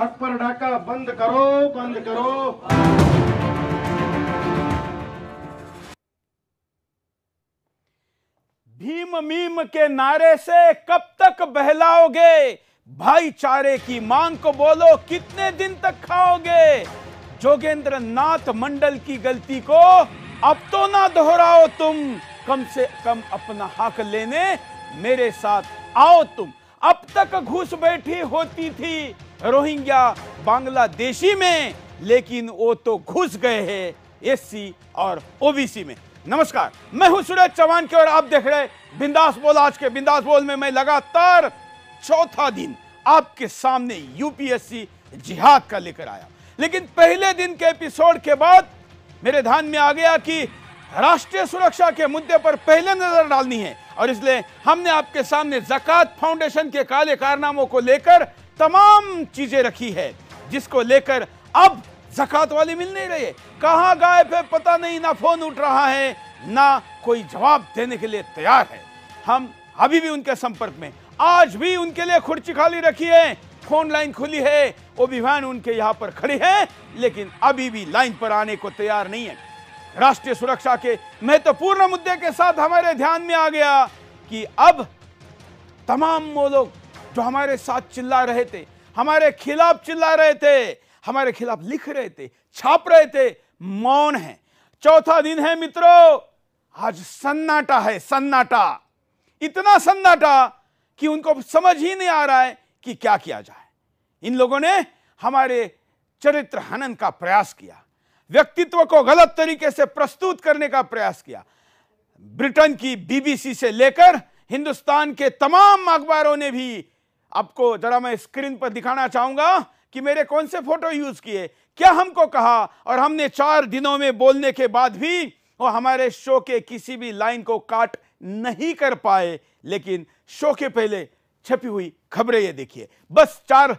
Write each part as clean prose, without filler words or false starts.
हक पर डाका बंद करो, बंद करो। भीम मीम के नारे से कब तक बहलाओगे, भाईचारे की मांग को बोलो कितने दिन तक खाओगे। जोगेंद्र नाथ मंडल की गलती को अब तो ना दोहराओ तुम, कम से कम अपना हक लेने मेरे साथ आओ तुम। अब तक घुस बैठी होती थी रोहिंग्या बांग्लादेशी में, लेकिन वो तो घुस गए हैं एससी और ओबीसी में। नमस्कार, मैं हूं सूरज चौहान के और आप देख रहे बिंदास बोल। आज के बिंदास बोल में मैं लगातार चौथा दिन आपके सामने यूपीएससी जिहाद का लेकर आया। लेकिन पहले दिन के एपिसोड के बाद मेरे ध्यान में आ गया कि राष्ट्रीय सुरक्षा के मुद्दे पर पहले नजर डालनी है, और इसलिए हमने आपके सामने ज़कात फाउंडेशन के काले कारनामों को लेकर तमाम चीजें रखी है, जिसको लेकर अब ज़कात वाले मिल नहीं रहे। कहां गायब है पता नहीं, ना फोन उठ रहा है, ना कोई जवाब देने के लिए तैयार है। हम अभी भी उनके संपर्क में, आज भी उनके लिए कुर्सी खाली रखी है, फोन लाइन खुली है, वो भी वैन उनके यहां पर खड़ी है, लेकिन अभी भी लाइन पर आने को तैयार नहीं है। राष्ट्रीय सुरक्षा के महत्वपूर्ण मुद्दे के साथ हमारे ध्यान में आ गया कि अब तमाम वो लोग जो हमारे साथ चिल्ला रहे थे, हमारे खिलाफ चिल्ला रहे थे, हमारे खिलाफ लिख रहे थे, छाप रहे थे, मौन है। चौथा दिन है मित्रों, आज सन्नाटा है, सन्नाटा, इतना सन्नाटा कि उनको समझ ही नहीं आ रहा है कि क्या किया जाए। इन लोगों ने हमारे चरित्र हनन का प्रयास किया, व्यक्तित्व को गलत तरीके से प्रस्तुत करने का प्रयास किया। ब्रिटेन की बीबीसी से लेकर हिंदुस्तान के तमाम अखबारों ने भी, आपको जरा मैं स्क्रीन पर दिखाना चाहूंगा कि मेरे कौन से फोटो यूज किए, क्या हमको कहा, और हमने 4 दिनों में बोलने के बाद भी वो हमारे शो के किसी भी लाइन को काट नहीं कर पाए। लेकिन शो के पहले छपी हुई खबरें ये देखिए, बस 4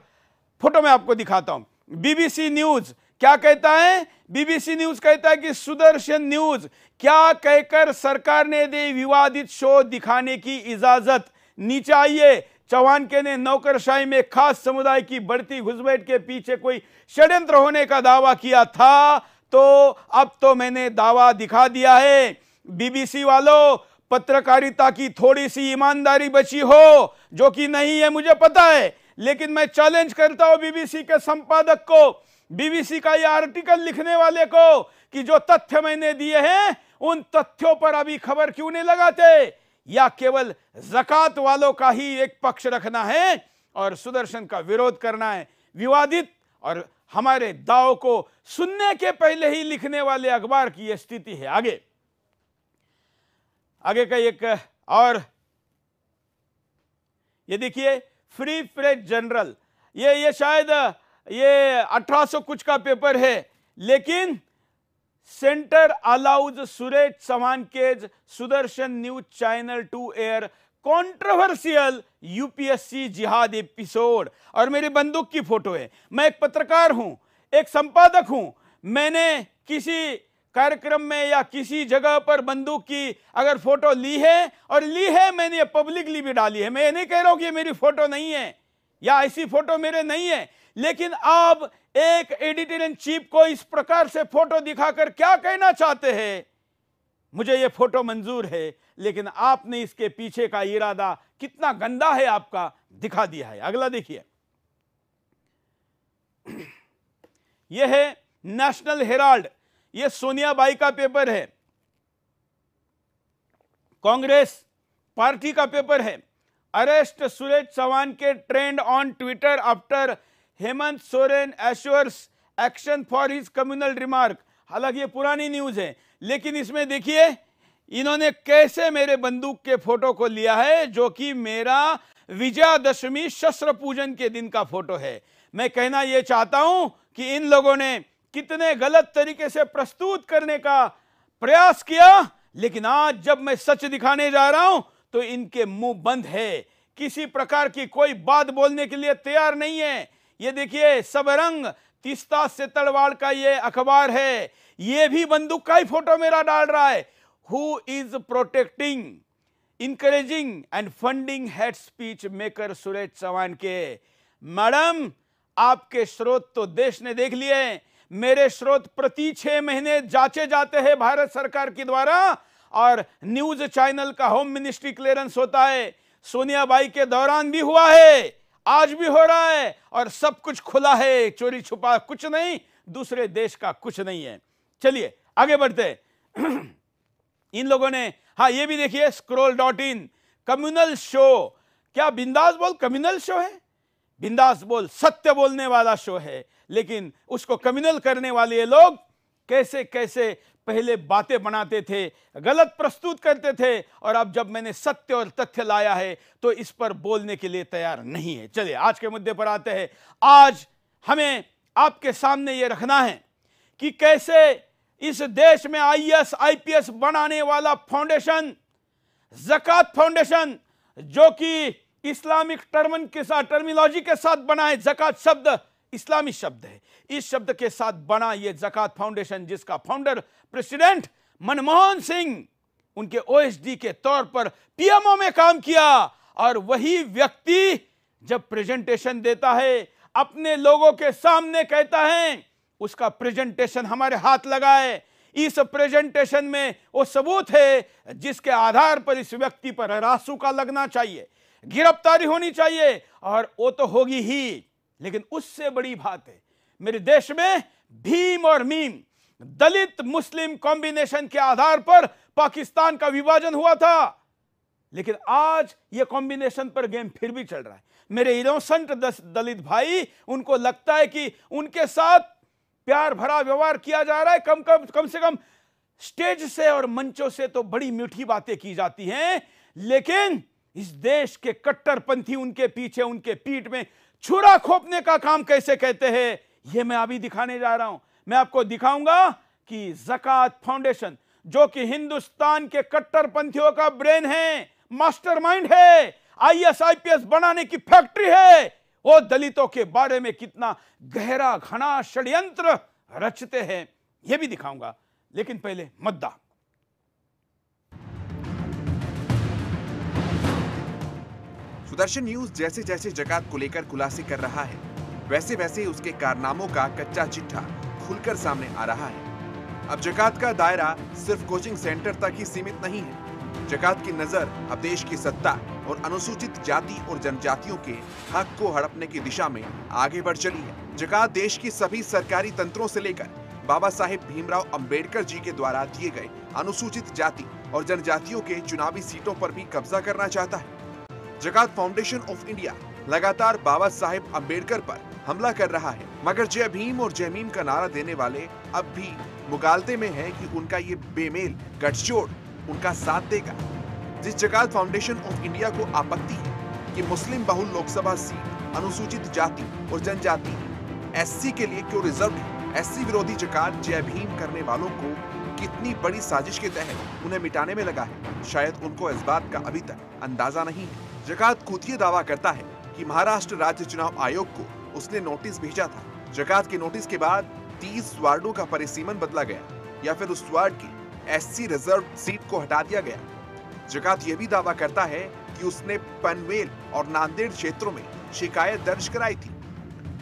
फोटो मैं आपको दिखाता हूं। बीबीसी न्यूज क्या कहता है? बीबीसी न्यूज कहता है कि सुदर्शन न्यूज क्या कहकर सरकार ने दी विवादित शो दिखाने की इजाजत। नीचे आइए, चौहान के ने नौकरशाही में खास समुदाय की बढ़ती घुसपैठ के पीछे कोई षड्यंत्र होने का दावा किया था, तो अब तो मैंने दावा दिखा दिया है। बीबीसी वालों, पत्रकारिता की थोड़ी सी ईमानदारी बची हो, जो कि नहीं है मुझे पता है, लेकिन मैं चैलेंज करता हूं बीबीसी के संपादक को, बीबीसी का यह आर्टिकल लिखने वाले को, कि जो तथ्य मैंने दिए हैं उन तथ्यों पर अभी खबर क्यों नहीं लगाते, या केवल ज़कात वालों का ही एक पक्ष रखना है और सुदर्शन का विरोध करना है। विवादित और हमारे दावों को सुनने के पहले ही लिखने वाले अखबार की यह स्थिति है। आगे का एक और ये देखिए, फ्री प्रेस जर्नल, ये शायद ये 1800 कुछ का पेपर है, लेकिन centre allows Suresh Chavhanke Sudarshan news channel to air controversial UPSC jihad episode. और मेरी बंदूक की फोटो है। मैं एक पत्रकार हूं, एक संपादक हूं। मैंने किसी कार्यक्रम में या किसी जगह पर बंदूक की अगर फोटो ली है, और ली है मैंने ये पब्लिकली भी डाली है, मैं ये नहीं कह रहा हूं कि ये मेरी फोटो नहीं है या ऐसी फोटो मेरे नहीं है, लेकिन आप एक एडिटर इन चीफ को इस प्रकार से फोटो दिखाकर क्या कहना चाहते हैं? मुझे ये फोटो मंजूर है, लेकिन आपने इसके पीछे का इरादा कितना गंदा है आपका दिखा दिया है। अगला देखिए, यह है नेशनल हेराल्ड, यह सोनिया बाई का पेपर है, कांग्रेस पार्टी का पेपर है। अरेस्ट सुरेश चौहान के trend on Twitter after Hemant Soren assures action for his communal remark. हालांकि ये पुरानी न्यूज है, लेकिन इसमें देखिए इन्होंने कैसे मेरे बंदूक के फोटो को लिया है, जो कि मेरा विजयादशमी शस्त्र पूजन के दिन का फोटो है। मैं कहना यह चाहता हूं कि इन लोगों ने कितने गलत तरीके से प्रस्तुत करने का प्रयास किया, लेकिन आज जब मैं सच दिखाने जा रहा हूं तो इनके मुंह बंद है, किसी प्रकार की कोई बात बोलने के लिए तैयार नहीं है। ये देखिए, सबरंग तीस्ता से तड़वाड़ का ये अखबार है, ये भी बंदूक का ही फोटो मेरा डाल रहा है। Who is protecting, encouraging and funding hate speech maker Suresh Chavhanke. Madam, आपके स्रोत तो देश ने देख लिए हैं, मेरे स्रोत प्रति 6 महीने जांचे जाते हैं भारत सरकार के द्वारा, और न्यूज चैनल का होम मिनिस्ट्री क्लियरेंस होता है। सोनिया बाई के दौरान भी हुआ है, आज भी हो रहा है, और सब कुछ खुला है, चोरी छुपा कुछ नहीं, दूसरे देश का कुछ नहीं है। चलिए आगे बढ़ते हैं। इन लोगों ने, हाँ ये भी देखिए, scroll.in कम्युनल शो, क्या बिंदास बोल कम्युनल शो है? बिंदास बोल सत्य बोलने वाला शो है, लेकिन उसको कम्युनल करने वाले ये लोग कैसे कैसे पहले बातें बनाते थे, गलत प्रस्तुत करते थे, और अब जब मैंने सत्य और तथ्य लाया है तो इस पर बोलने के लिए तैयार नहीं है। चलिए आज के मुद्दे पर आते हैं। आज हमें आपके सामने ये रखना है कि कैसे इस देश में आईएएस आईपीएस बनाने वाला फाउंडेशन, ज़कात फाउंडेशन, जो कि इस्लामिक टर्मिनोलॉजी के साथ बना है, ज़कात शब्द इस्लामी शब्द है, इस शब्द के साथ बना ये ज़कात फाउंडेशन, जिसका फाउंडर प्रेसिडेंट मनमोहन सिंह उनके ओएसडी के तौर पर पीएमओ में काम किया, और वही व्यक्ति जब प्रेजेंटेशन देता है अपने लोगों के सामने कहता है उसका प्रेजेंटेशन हमारे हाथ लगा है, इस प्रेजेंटेशन में वो सबूत है जिसके आधार पर इस व्यक्ति पर रासुका लगना चाहिए, गिरफ्तारी होनी चाहिए, और वो तो होगी ही। लेकिन उससे बड़ी बात है, मेरे देश में भीम और मीम, दलित मुस्लिम कॉम्बिनेशन के आधार पर पाकिस्तान का विभाजन हुआ था, लेकिन आज यह कॉम्बिनेशन पर गेम फिर भी चल रहा है। मेरे इनोसेंट दलित भाई, उनको लगता है कि उनके साथ प्यार भरा व्यवहार किया जा रहा है, कम से कम स्टेज से और मंचों से तो बड़ी मीठी बातें की जाती हैं, लेकिन इस देश के कट्टरपंथी उनके पीछे, उनके पीठ में छुरा खोपने का काम कैसे कहते हैं, यह मैं अभी दिखाने जा रहा हूं। मैं आपको दिखाऊंगा कि ज़कात फाउंडेशन, जो कि हिंदुस्तान के कट्टरपंथियों का ब्रेन है, मास्टरमाइंड है, आईएएस आईपीएस बनाने की फैक्ट्री है, वो दलितों के बारे में कितना गहरा घना षड्यंत्र रचते हैं, यह भी दिखाऊंगा। लेकिन पहले मुद्दा। सुदर्शन न्यूज जैसे जैसे ज़कात को लेकर खुलासे कर रहा है, वैसे वैसे उसके कारनामों का कच्चा चिट्ठा खुलकर सामने आ रहा है। अब ज़कात का दायरा सिर्फ कोचिंग सेंटर तक ही सीमित नहीं है। ज़कात की नजर अब देश की सत्ता और अनुसूचित जाति और जनजातियों के हक को हड़पने की दिशा में आगे बढ़ चली है। ज़कात देश की सभी सरकारी तंत्रों से लेकर बाबा साहेब भीमराव अंबेडकर जी के द्वारा दिए गए अनुसूचित जाति और जनजातियों के चुनावी सीटों पर भी कब्जा करना चाहता है। ज़कात फाउंडेशन ऑफ इंडिया लगातार बाबा साहेब अंबेडकर पर हमला कर रहा है, मगर जय भीम और जय मीम का नारा देने वाले अब भी मुगालते में हैं कि उनका ये बेमेल गठजोड़ उनका साथ देगा। जिस ज़कात फाउंडेशन ऑफ इंडिया को आपत्ति है कि मुस्लिम बहुल लोकसभा सीट अनुसूचित जाति और जनजाति एससी के लिए क्यों रिजर्व है, एससी विरोधी ज़कात जय भीम करने वालों को कितनी बड़ी साजिश के तहत उन्हें मिटाने में लगा है, शायद उनको इस बात का अभी तक अंदाजा नहीं है। ज़कात खुद ये दावा करता है कि महाराष्ट्र राज्य चुनाव आयोग को उसने नोटिस भेजा था। ज़कात के नोटिस के बाद 30 वार्डों का परिसीमन बदला गया, या फिर उस वार्ड की एससी रिजर्व सीट को हटा दिया गया। ज़कात यह भी दावा करता है कि उसने पनवेल और नांदेड़ क्षेत्रों में शिकायत दर्ज कराई थी।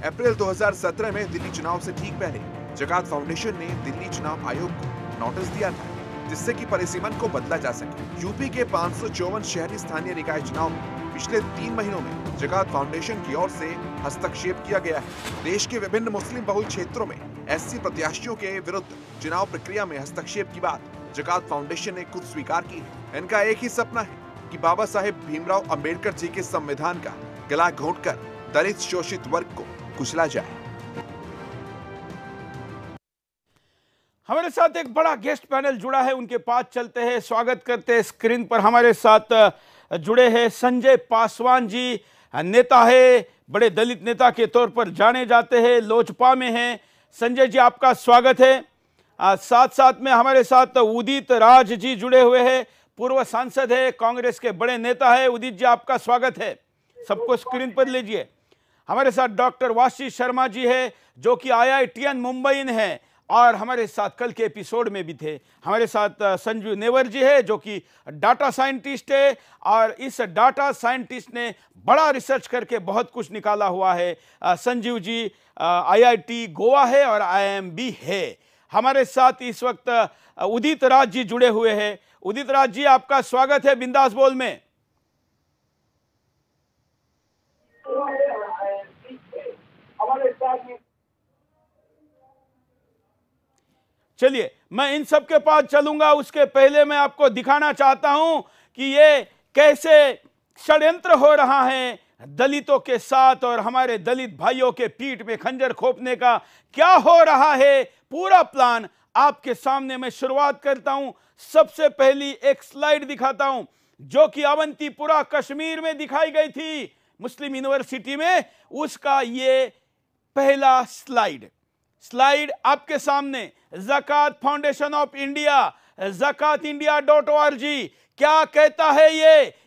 अप्रैल 2017 में दिल्ली चुनाव से ठीक पहले ज़कात फाउंडेशन ने दिल्ली चुनाव आयोग को नोटिस दिया था, जिससे कि परिसीमन को बदला जा सके। यूपी के 554 शहरी स्थानीय निकाय चुनाव में पिछले 3 महीनों में ज़कात फाउंडेशन की ओर से हस्तक्षेप किया गया है। देश के विभिन्न मुस्लिम बहुल क्षेत्रों में एससी प्रत्याशियों के विरुद्ध चुनाव प्रक्रिया में हस्तक्षेप की बात ज़कात फाउंडेशन ने खुद स्वीकार की है। इनका एक ही सपना है कि बाबा साहेब भीमराव अंबेडकर जी के संविधान का गला घोंटकर दलित शोषित वर्ग को कुचला जाए। हमारे साथ एक बड़ा गेस्ट पैनल जुड़ा है, उनके पास चलते हैं, स्वागत करते हैं। स्क्रीन पर हमारे साथ जुड़े हैं संजय पासवान जी, नेता है, बड़े दलित नेता के तौर पर जाने जाते हैं, लोजपा में हैं। संजय जी आपका स्वागत है। साथ साथ में हमारे साथ उदित राज जी जुड़े हुए हैं, पूर्व सांसद है, कांग्रेस के बड़े नेता है। उदित जी आपका स्वागत है, सबको स्क्रीन पर लीजिए। हमारे साथ डॉक्टर वाशी शर्मा जी है, जो कि IITN मुंबई है, और हमारे साथ कल के एपिसोड में भी थे। हमारे साथ संजीव नेवर जी है जो कि डाटा साइंटिस्ट है, और इस डाटा साइंटिस्ट ने बड़ा रिसर्च करके बहुत कुछ निकाला हुआ है। संजीव जी IIT गोवा है और IIM भी है। हमारे साथ इस वक्त उदित राज जी जुड़े हुए हैं। उदित राज जी, आपका स्वागत है बिंदास बोल में। चलिए, मैं इन सब के पास चलूंगा, उसके पहले मैं आपको दिखाना चाहता हूं कि ये कैसे षड्यंत्र हो रहा है दलितों के साथ, और हमारे दलित भाइयों के पीठ में खंजर खोपने का क्या हो रहा है, पूरा प्लान आपके सामने मैं शुरुआत करता हूं। सबसे पहली एक स्लाइड दिखाता हूं जो कि अवंतीपुरा कश्मीर में दिखाई गई थी मुस्लिम यूनिवर्सिटी में, उसका ये पहला स्लाइड आपके सामने। ज़कात फाउंडेशन ऑफ इंडिया, ZakatIndia.org क्या कहता है?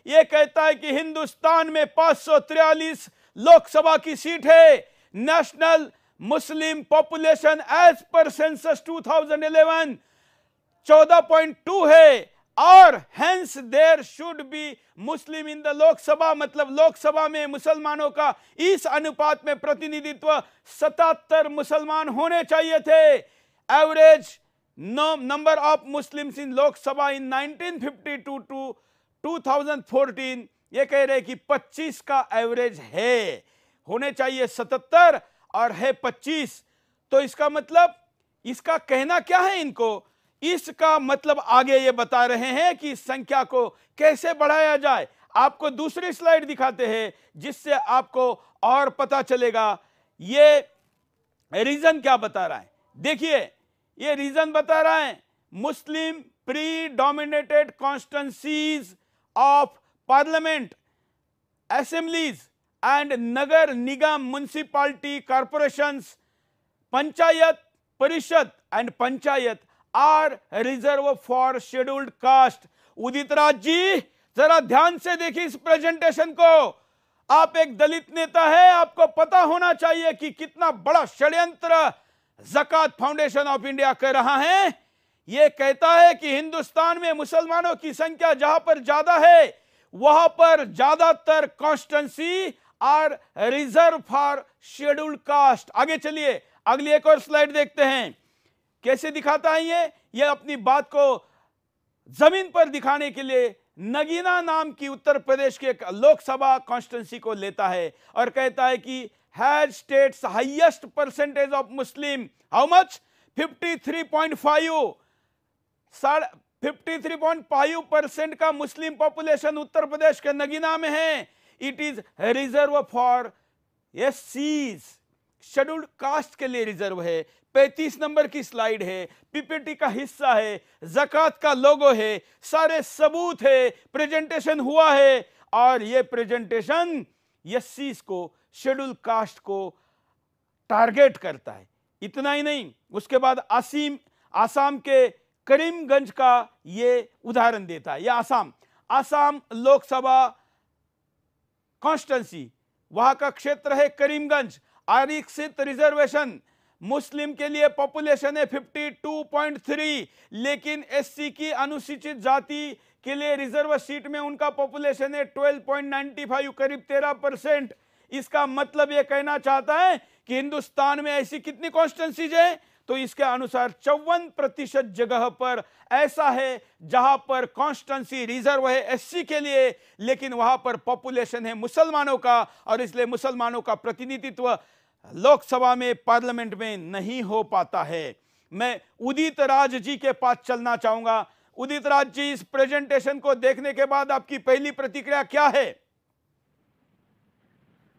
ये कहता है कि हिंदुस्तान में 543 लोकसभा की सीट है। National Muslim population as per census 2011 14.2 है, और hence there should be Muslim in the Lok Sabha, मतलब लोकसभा में मुसलमानों का इस अनुपात में प्रतिनिधित्व 77 मुसलमान होने चाहिए थे। Average number of Muslims in Lok Sabha in 1952 to 2014, ये कह रहे कि 25 का एवरेज है, होने चाहिए 77 और है 25। तो इसका मतलब, इसका कहना क्या है इनको? इसका मतलब आगे ये बता रहे हैं कि इस संख्या को कैसे बढ़ाया जाए। आपको दूसरी स्लाइड दिखाते हैं जिससे आपको और पता चलेगा ये रीजन क्या बता रहा है। देखिए, ये रीजन बता रहा है Muslim predominated constituencies of parliament, assemblies and नगर निगम, म्युनिसिपैलिटी, कॉर्पोरेशंस, पंचायत परिषद and panchayat are reserve for scheduled caste. Udit Raj ji, जरा ध्यान से देखिए इस प्रेजेंटेशन को। आप एक दलित नेता है, आपको पता होना चाहिए कि कितना बड़ा षड्यंत्र ज़कात फाउंडेशन ऑफ इंडिया कर रहा है। यह कहता है कि हिंदुस्तान में मुसलमानों की संख्या जहां पर ज्यादा है, वहां पर ज्यादातर constituency are reserve for scheduled caste. आगे चलिए, अगली एक और स्लाइड देखते हैं कैसे दिखाता है ये अपनी बात को जमीन पर दिखाने के लिए नगीना नाम की उत्तर प्रदेश के एक लोकसभा कॉन्स्टिट्यूंसी को लेता है और कहता है कि has states highest percentage of Muslim, how much? 53.5, 53.5% का मुस्लिम पॉपुलेशन उत्तर प्रदेश के नगीना में है। इट इज रिजर्व फॉर एससीज, शेड्यूल्ड कास्ट के लिए रिजर्व है। 35 नंबर की स्लाइड है, पीपीटी का हिस्सा है, ज़कात का लोगो है, सारे सबूत है, प्रेजेंटेशन हुआ है, और ये प्रेजेंटेशन एससीज को, शेड्यूल कास्ट को टारगेट करता है। इतना ही नहीं, उसके बाद आसाम के करीमगंज का ये उदाहरण देता है। यह आसाम लोकसभा कॉन्स्टिट्यूंसी, वहां का क्षेत्र है करीमगंज, आरक्षित रिजर्वेशन, मुस्लिम के लिए पॉपुलेशन है 52.3, लेकिन एससी की अनुसूचित जाति के लिए रिजर्व सीट में उनका पॉपुलेशन है 12.95, करीब 13%। इसका मतलब यह कहना चाहता है कि हिंदुस्तान में ऐसी कितनी कॉन्स्टिट्यूंसीज है? तो इसके अनुसार 54% जगह पर ऐसा है जहां पर कॉन्स्टिट्यूंसी रिजर्व है एससी के लिए, लेकिन वहां पर पॉपुलेशन है मुसलमानों का, और इसलिए मुसलमानों का प्रतिनिधित्व लोकसभा में, पार्लियामेंट में नहीं हो पाता है। मैं उदित राज जी के पास चलना चाहूंगा। उदित राज जी, इस प्रेजेंटेशन को देखने के बाद आपकी पहली प्रतिक्रिया क्या है?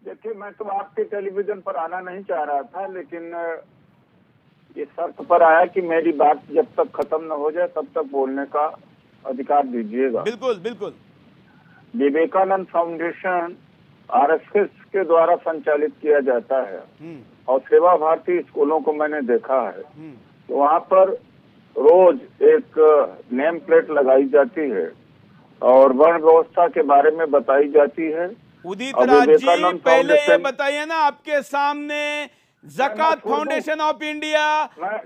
देखिए, मैं तो आपके टेलीविजन पर आना नहीं चाह रहा था, लेकिन ये शर्त पर आया कि मेरी बात जब तक खत्म न हो जाए तब तक बोलने का अधिकार दीजिएगा। बिल्कुल बिल्कुल। विवेकानंद फाउंडेशन आरएसएस के द्वारा संचालित किया जाता है, और सेवा भारती स्कूलों को मैंने देखा है, तो वहाँ पर रोज एक नेम प्लेट लगाई जाती है और वर्ण व्यवस्था के बारे में बताई जाती है। उदित राज जी, पहले ये बताइए ना, आपके सामने ज़कात फाउंडेशन ऑफ इंडिया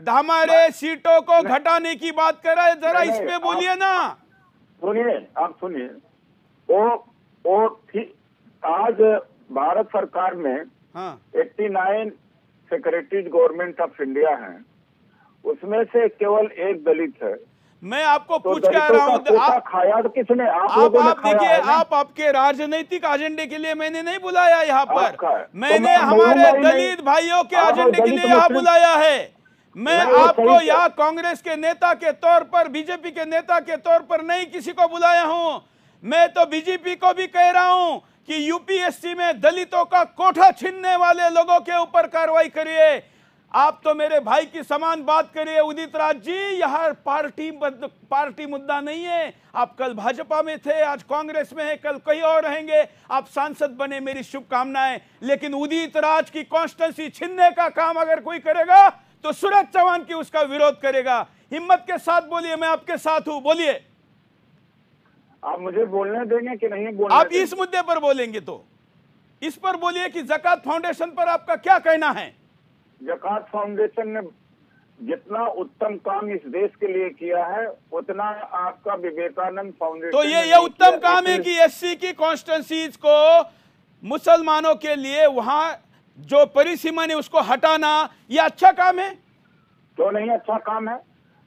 हमारे सीटों को घटाने की बात कर रहा है, जरा इस पे बोलिए ना। सुनिए, आप सुनिए, वो आज भारत सरकार में 89 सेक्रेटरीज गवर्नमेंट ऑफ इंडिया हैं, उसमें से केवल एक दलित है। मैं आपको पूछ कह रहा हूँ, खाया तो किसने? आप देखिए, आप आपके राजनीतिक एजेंडे के लिए मैंने नहीं बुलाया यहाँ पर, मैंने हमारे दलित भाइयों के एजेंडे के लिए यहाँ बुलाया है। मैं आपको यहाँ कांग्रेस के नेता के तौर पर, बीजेपी के नेता के तौर पर नहीं किसी को बुलाया हूँ। मैं तो बीजेपी को भी कह रहा हूँ कि यूपीएससी में दलितों का कोठा छीनने वाले लोगों के ऊपर कार्रवाई करिए। आप तो मेरे भाई की समान बात करिए उदित राज जी, यह पार्टी मुद्दा नहीं है। आप कल भाजपा में थे, आज कांग्रेस में है, कल कहीं और रहेंगे। आप सांसद बने, मेरी शुभकामनाएं। लेकिन उदित राज की कॉन्स्टिट्यूंसी छीनने का काम अगर कोई करेगा तो सूरज चौहान की उसका विरोध करेगा। हिम्मत के साथ बोलिए, मैं आपके साथ हूं, बोलिए। आप मुझे बोलने देंगे कि नहीं बोलने? आप इस मुद्दे पर बोलेंगे तो इस पर बोलिए कि ज़कात फाउंडेशन पर आपका क्या कहना है। ज़कात फाउंडेशन ने जितना उत्तम काम इस देश के लिए किया है, उतना आपका विवेकानंद फाउंडेशन। तो ये उत्तम काम है कि एससी की कॉन्स्टिट्यूंसीज को मुसलमानों के लिए वहां जो परिसीमा है उसको हटाना, ये अच्छा काम है? क्यों नहीं अच्छा काम है?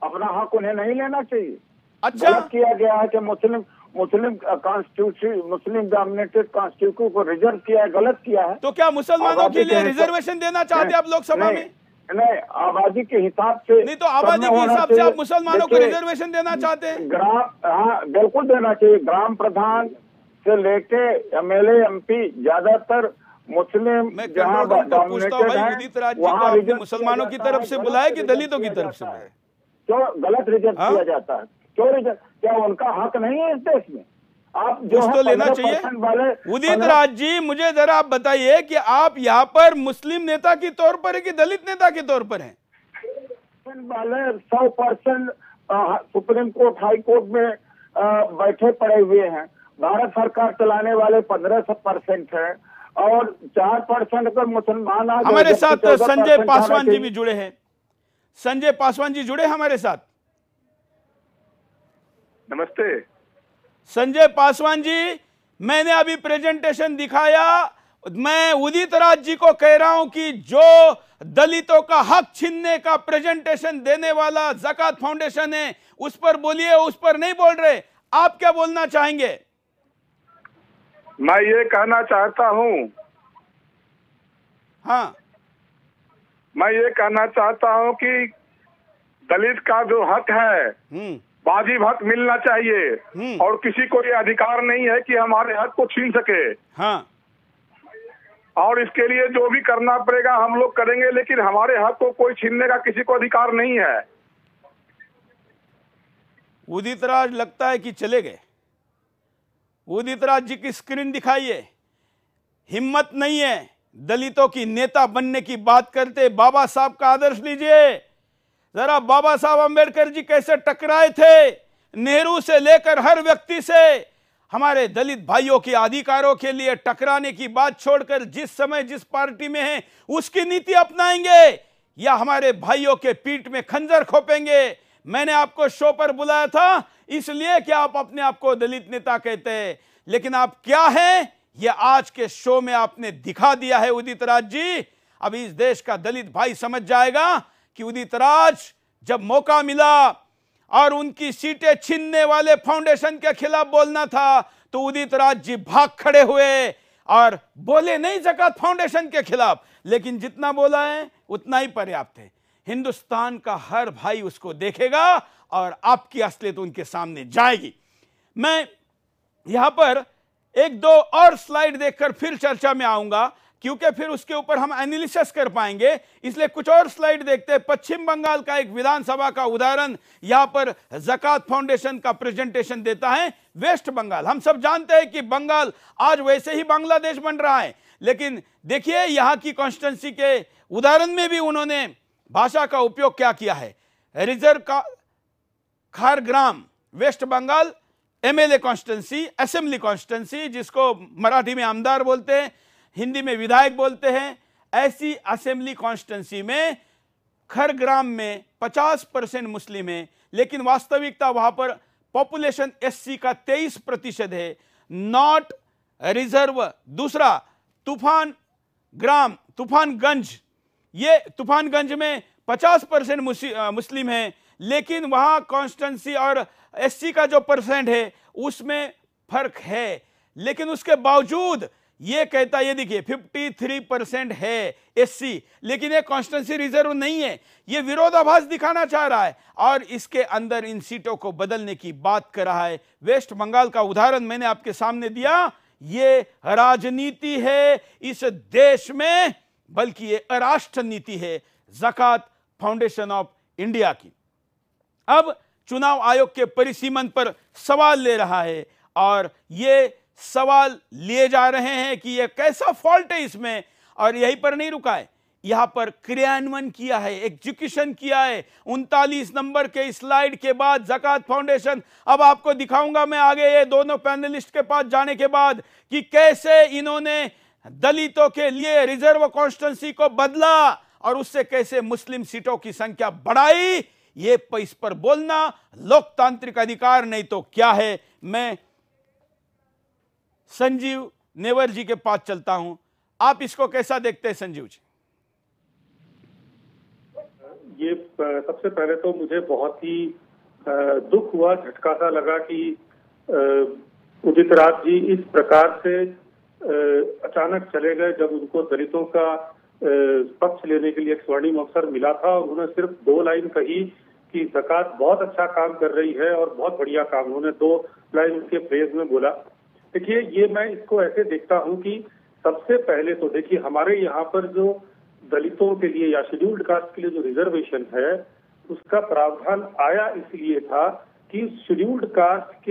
अपना हक उन्हें नहीं लेना चाहिए? अच्छा गलत किया गया है कि मुस्लिम कॉन्स्टिट्यूशन, मुस्लिम डोमिनेटेड कॉन्स्टिट्यूशन को रिजर्व किया है, गलत किया है। तो क्या मुसलमानों के लिए रिजर्वेशन देना चाहते आप लोकसभा में? नहीं, आबादी के हिसाब से नहीं, तो आबादी के हिसाब से आप मुसलमानों को रिजर्वेशन देना चाहते हैं? हाँ, बिल्कुल देना चाहिए। ग्राम प्रधान से लेके एमएलए, एमपी, ज्यादातर मुस्लिम जहाँ डोमिनेटेड है, वहाँ मुसलमानों की तरफ से बुलाया कि दलितों की तरफ से बुलाया? क्यों गलत रिजर्व किया जाता है? क्यों रिजर्व? क्या उनका हक नहीं है इस देश में? आप जो तो लेना चाहिए। उदित राज जी, मुझे जरा आप बताइए कि आप यहाँ पर मुस्लिम नेता के तौर पर है कि दलित नेता के तौर पर हैं? वाले 100% सुप्रीम कोर्ट, हाई कोर्ट में बैठे पड़े हुए हैं। भारत सरकार चलाने वाले 15% है और 4% अगर मुसलमान आ गए। हमारे साथ संजय पासवान जी भी जुड़े हैं। संजय पासवान जी जुड़े हमारे साथ। नमस्ते संजय पासवान जी, मैंने अभी प्रेजेंटेशन दिखाया। मैं उदित राज जी को कह रहा हूं कि जो दलितों का हक छीनने का प्रेजेंटेशन देने वाला ज़कात फाउंडेशन है, उस पर बोलिए, उस पर नहीं बोल रहे। आप क्या बोलना चाहेंगे? मैं ये कहना चाहता हूं, हाँ, मैं ये कहना चाहता हूं कि दलित का जो हक है वाजिब हक मिलना चाहिए और किसी को ये अधिकार नहीं है कि हमारे हक को छीन सके। हाँ, और इसके लिए जो भी करना पड़ेगा हम लोग करेंगे, लेकिन हमारे हक को कोई छीनने का किसी को अधिकार नहीं है। उदित राज लगता है कि चले गए। उदित राज जी की स्क्रीन दिखाइए। हिम्मत नहीं है दलितों की नेता बनने की बात करते। बाबा साहब का आदर्श लीजिए जरा। बाबा साहब अंबेडकर जी कैसे टकराए थे नेहरू से लेकर हर व्यक्ति से। हमारे दलित भाइयों के अधिकारों के लिए टकराने की बात छोड़कर जिस समय जिस पार्टी में हैं उसकी नीति अपनाएंगे या हमारे भाइयों के पीठ में खंजर खोपेंगे। मैंने आपको शो पर बुलाया था इसलिए कि आप अपने आप को दलित नेता कहते हैं, लेकिन आप क्या हैं ये आज के शो में आपने दिखा दिया है उदित राज जी। अब इस देश का दलित भाई समझ जाएगा कि उदित राज जब मौका मिला और उनकी सीटें छीनने वाले फाउंडेशन के खिलाफ बोलना था तो उदित राज जी भाग खड़े हुए और बोले नहीं ज़कात फाउंडेशन के खिलाफ, लेकिन जितना बोला है उतना ही पर्याप्त है। हिंदुस्तान का हर भाई उसको देखेगा और आपकी असलियत उनके सामने जाएगी। मैं यहां पर एक दो और स्लाइड देखकर फिर चर्चा में आऊंगा क्योंकि फिर उसके ऊपर हम एनालिसिस कर पाएंगे, इसलिए कुछ और स्लाइड देखते हैं। पश्चिम बंगाल का एक विधानसभा का उदाहरण यहां पर ज़कात फाउंडेशन का प्रेजेंटेशन देता है। वेस्ट बंगाल, हम सब जानते हैं कि बंगाल आज वैसे ही बांग्लादेश बन रहा है, लेकिन देखिए यहां की कॉन्स्टिट्यूंसी के उदाहरण में भी उन्होंने भाषा का उपयोग क्या किया है। रिजर्व का Khargram west Bengal MLA constituency, assembly constituency, जिसको मराठी में आमदार बोलते हैं, हिंदी में विधायक बोलते हैं। ऐसी असेंबली कॉन्स्टिट्यूंसी में खरग्राम में 50% मुस्लिम है, लेकिन वास्तविकता वहां पर पॉपुलेशन एससी का 23% है, नॉट रिजर्व। दूसरा तूफानगंज, ये तूफानगंज में 50% मुस्लिम है, लेकिन वहां कॉन्स्टिट्यूंसी और एससी का जो परसेंट है उसमें फर्क है। लेकिन उसके बावजूद ये कहता है, ये देखिए 53% है एससी, लेकिन ये कॉन्स्टिट्यूंसी रिजर्व नहीं है। ये विरोधाभास दिखाना चाह रहा है और इसके अंदर इन सीटों को बदलने की बात कर रहा है। वेस्ट बंगाल का उदाहरण मैंने आपके सामने दिया। ये राजनीति है इस देश में, बल्कि ये अराष्ट्र नीति है ज़कात फाउंडेशन ऑफ इंडिया की। अब चुनाव आयोग के परिसीमन पर सवाल ले रहा है और ये सवाल लिए जा रहे हैं कि यह कैसा फॉल्ट है इसमें, और यहीं पर नहीं रुका है, यहां पर क्रियान्वयन किया है, एग्जीक्यूशन किया है। 39 नंबर के स्लाइड के बाद ज़कात फाउंडेशन, अब आपको दिखाऊंगा मैं आगे ये दोनों पैनलिस्ट के पास जाने के बाद कि कैसे इन्होंने दलितों के लिए रिजर्व कॉन्स्टिट्यूंसी को बदला और उससे कैसे मुस्लिम सीटों की संख्या बढ़ाई। ये इस पर बोलना लोकतांत्रिक अधिकार नहीं तो क्या है। मैं संजीव नेवर जी के पास चलता हूं, आप इसको कैसा देखते हैं संजीव जी? ये सबसे पहले तो मुझे बहुत ही दुख हुआ, झटका सा लगा कि उदित राज जी इस प्रकार से अचानक चले गए जब उनको दलितों का पक्ष लेने के लिए एक स्वर्णिम अवसर मिला था। उन्होंने सिर्फ 2 लाइन कही कि ज़कात बहुत अच्छा काम कर रही है और बहुत बढ़िया काम, उन्होंने 2 लाइन उनके प्रेज में बोला। देखिए, ये मैं इसको ऐसे देखता हूं कि सबसे पहले तो देखिए हमारे यहाँ पर जो दलितों के लिए या शेड्यूल्ड कास्ट के लिए जो रिजर्वेशन है उसका प्रावधान आया इसलिए था कि शेड्यूल्ड कास्ट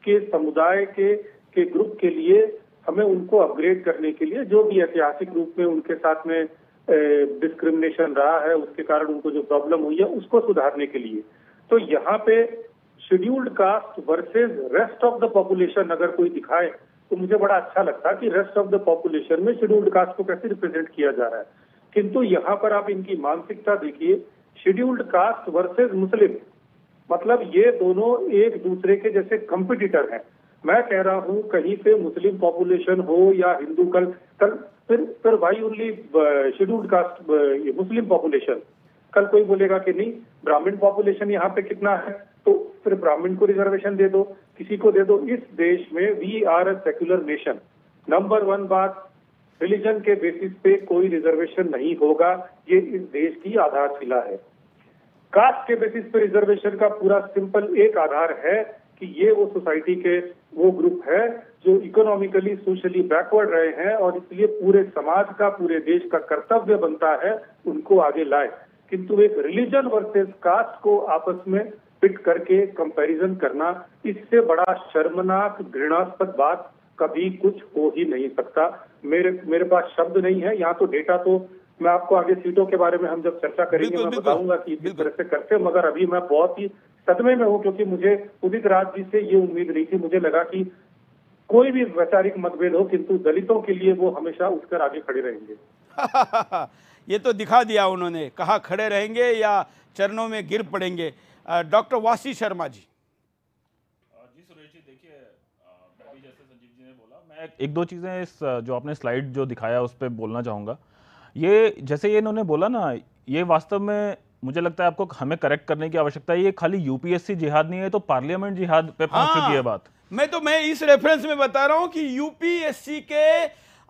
के समुदाय के ग्रुप के लिए हमें उनको अपग्रेड करने के लिए जो भी ऐतिहासिक रूप में उनके साथ में डिस्क्रिमिनेशन रहा है, उसके कारण उनको जो प्रॉब्लम हुई है उसको सुधारने के लिए। तो यहाँ पे scheduled caste versus rest of the population अगर कोई दिखाए तो मुझे बड़ा अच्छा लगता कि रेस्ट ऑफ द पॉपुलेशन में शेड्यूल्ड कास्ट को कैसे रिप्रेजेंट किया जा रहा है। किंतु यहाँ पर आप इनकी मानसिकता देखिए, शेड्यूल्ड कास्ट वर्सेस मुस्लिम, मतलब ये दोनों एक दूसरे के जैसे कंपिटिटर हैं। मैं कह रहा हूँ कहीं पे मुस्लिम पॉपुलेशन हो या हिंदू, कल फिर भाई only scheduled caste Muslim population, कल कोई बोलेगा कि नहीं ब्राह्मण पॉपुलेशन यहाँ पे कितना है तो फिर ब्राह्मण को रिजर्वेशन दे दो, किसी को दे दो। इस देश में we are a secular nation. Number 1 बात, रिलीजन के बेसिस पे कोई रिजर्वेशन नहीं होगा, ये इस देश की आधारशिला है। कास्ट के बेसिस पे रिजर्वेशन का पूरा सिंपल एक आधार है कि ये वो सोसाइटी के वो ग्रुप है जो इकोनॉमिकली सोशली बैकवर्ड रहे हैं और इसलिए पूरे समाज का, पूरे देश का कर्तव्य बनता है उनको आगे लाए। किंतु एक रिलीजन वर्सेस कास्ट को आपस में पिट करके कंपैरिजन करना, इससे बड़ा शर्मनाक घृणास्पद बात कभी कुछ हो ही नहीं सकता। मेरे पास शब्द नहीं है। यहाँ तो डेटा तो मैं आपको आगे सीटों के बारे में हम जब चर्चा करेंगे मैं बताऊंगा कि किस तरह से करते, मगर अभी मैं बहुत ही सदमे में हूँ क्योंकि मुझे उदित राज जी से ये उम्मीद नहीं थी। मुझे लगा कि कोई भी वैचारिक मतभेद हो किंतु दलितों के लिए वो हमेशा उठकर आगे खड़े रहेंगे। ये तो दिखा दिया उन्होंने, कहा खड़े रहेंगे या चरणों में गिर पड़ेंगे। डॉक्टर वासी शर्मा जी। जी सुरेश जी, देखिए जैसे संजीव जी ने बोला, मैं एक दो चीज़ें इस जो आपने स्लाइड जो दिखाया उस पर बोलना चाहूँगा। ये जैसे ये इन्होंने बोला ना, ये वास्तव में मुझे लगता है आपको हमें करेक्ट करने की आवश्यकता है। ये खाली यूपीएससी जिहाद नहीं है, तो पार्लियामेंट जिहाद पे पहुंच चुकी है बात। मैं इस रेफरेंस में बता रहा हूं कि यूपीएससी के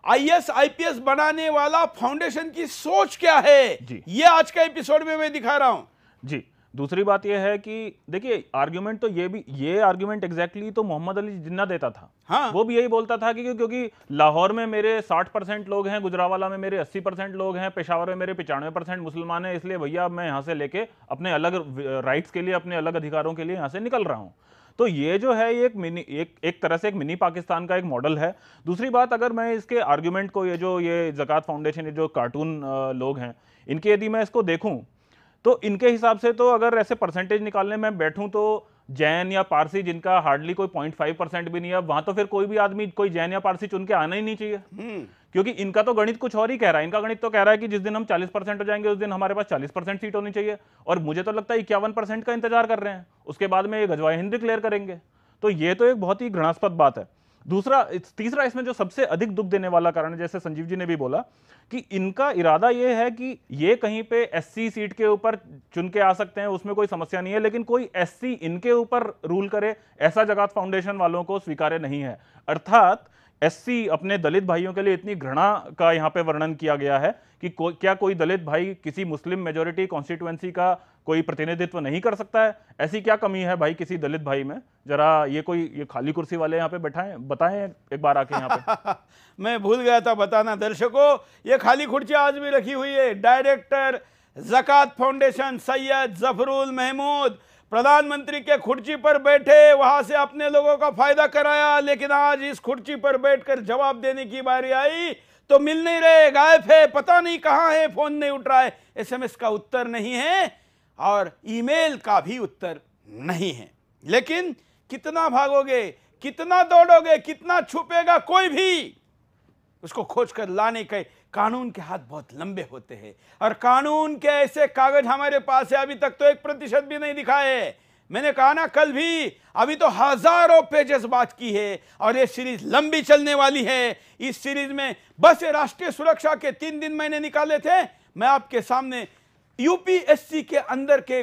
आईएएस आईपीएस बनाने वाला फाउंडेशन की सोच क्या है, ये आज का एपिसोड में मैं दिखा रहा हूं जी। दूसरी बात यह है कि देखिए आर्ग्यूमेंट तो ये आर्ग्यूमेंट एग्जैक्टली तो मोहम्मद अली जिन्ना देता था। हाँ। वो भी यही बोलता था कि क्योंकि लाहौर में मेरे 60% लोग हैं, गुजरावाला में मेरे 80% लोग हैं, पेशावर में मेरे 95% मुसलमान हैं, इसलिए भैया मैं यहाँ से लेके अपने अलग राइट्स के लिए, अपने अलग अधिकारों के लिए यहाँ से निकल रहा हूँ। तो ये जो है एक तरह से एक मिनी पाकिस्तान का एक मॉडल है। दूसरी बात, अगर मैं इसके आर्ग्यूमेंट को, ये ज़कात फाउंडेशन, ये जो कार्टून लोग हैं, इनके यदि मैं इसको देखूं तो इनके हिसाब से तो अगर ऐसे परसेंटेज निकालने में बैठूं तो जैन या पारसी, जिनका हार्डली कोई 0.5% भी नहीं है, वहां तो फिर कोई भी आदमी कोई जैन या पारसी चुन के आना ही नहीं चाहिए। क्योंकि इनका तो गणित कुछ और ही कह रहा है। इनका गणित तो कह रहा है कि जिस दिन हम 40% हो जाएंगे उस दिन हमारे पास 40% सीट होनी चाहिए, और मुझे तो लगता है 51% का इंतजार कर रहे हैं, उसके बाद में ये गजवाए हिंद डिक्लेयर करेंगे। तो ये तो एक बहुत ही घृणास्पद बात है। तीसरा इसमें जो सबसे अधिक दुख देने वाला कारण, जैसे संजीव जी ने भी बोला, कि इनका इरादा यह है कि ये कहीं पे एससी सीट के ऊपर चुन के आ सकते हैं, उसमें कोई समस्या नहीं है, लेकिन कोई एससी इनके ऊपर रूल करे, ऐसा जगात फाउंडेशन वालों को स्वीकार्य नहीं है। अर्थात एससी अपने दलित भाइयों के लिए इतनी घृणा का यहां पे वर्णन किया गया है कि क्या कोई दलित भाई किसी मुस्लिम मेजोरिटी कॉन्स्टिट्यूएंसी का कोई प्रतिनिधित्व नहीं कर सकता है? ऐसी क्या कमी है भाई किसी दलित भाई में? जरा ये खाली कुर्सी वाले यहाँ पे बैठाएं, बताएं एक बार आके यहाँ पे। मैं भूल गया था बताना दर्शकों, ये खाली कुर्सी आज भी रखी हुई है। डायरेक्टर ज़कात फाउंडेशन सैयद जफरुल महमूद प्रधानमंत्री के कुर्सी पर बैठे, वहां से अपने लोगों का फायदा कराया, लेकिन आज इस कुर्सी पर बैठकर जवाब देने की बारी आई तो मिल नहीं रहे, गायब है, पता नहीं कहां है, फोन नहीं उठ रहा है, एसएमएस का उत्तर नहीं है और ईमेल का भी उत्तर नहीं है। लेकिन कितना भागोगे, कितना दौड़ोगे, कितना छुपेगा कोई भी? उसको खोज कर लाने के कानून के हाथ बहुत लंबे होते हैं, और कानून के ऐसे कागज हमारे पास है, अभी तक तो 1% भी नहीं दिखा है। मैंने कहा ना कल भी, अभी तो हजारों पेजेस बात की है, और ये सीरीज लंबी चलने वाली है। इस सीरीज में बस ये राष्ट्रीय सुरक्षा के 3 दिन मैंने निकाले थे, मैं आपके सामने यूपीएससी के अंदर के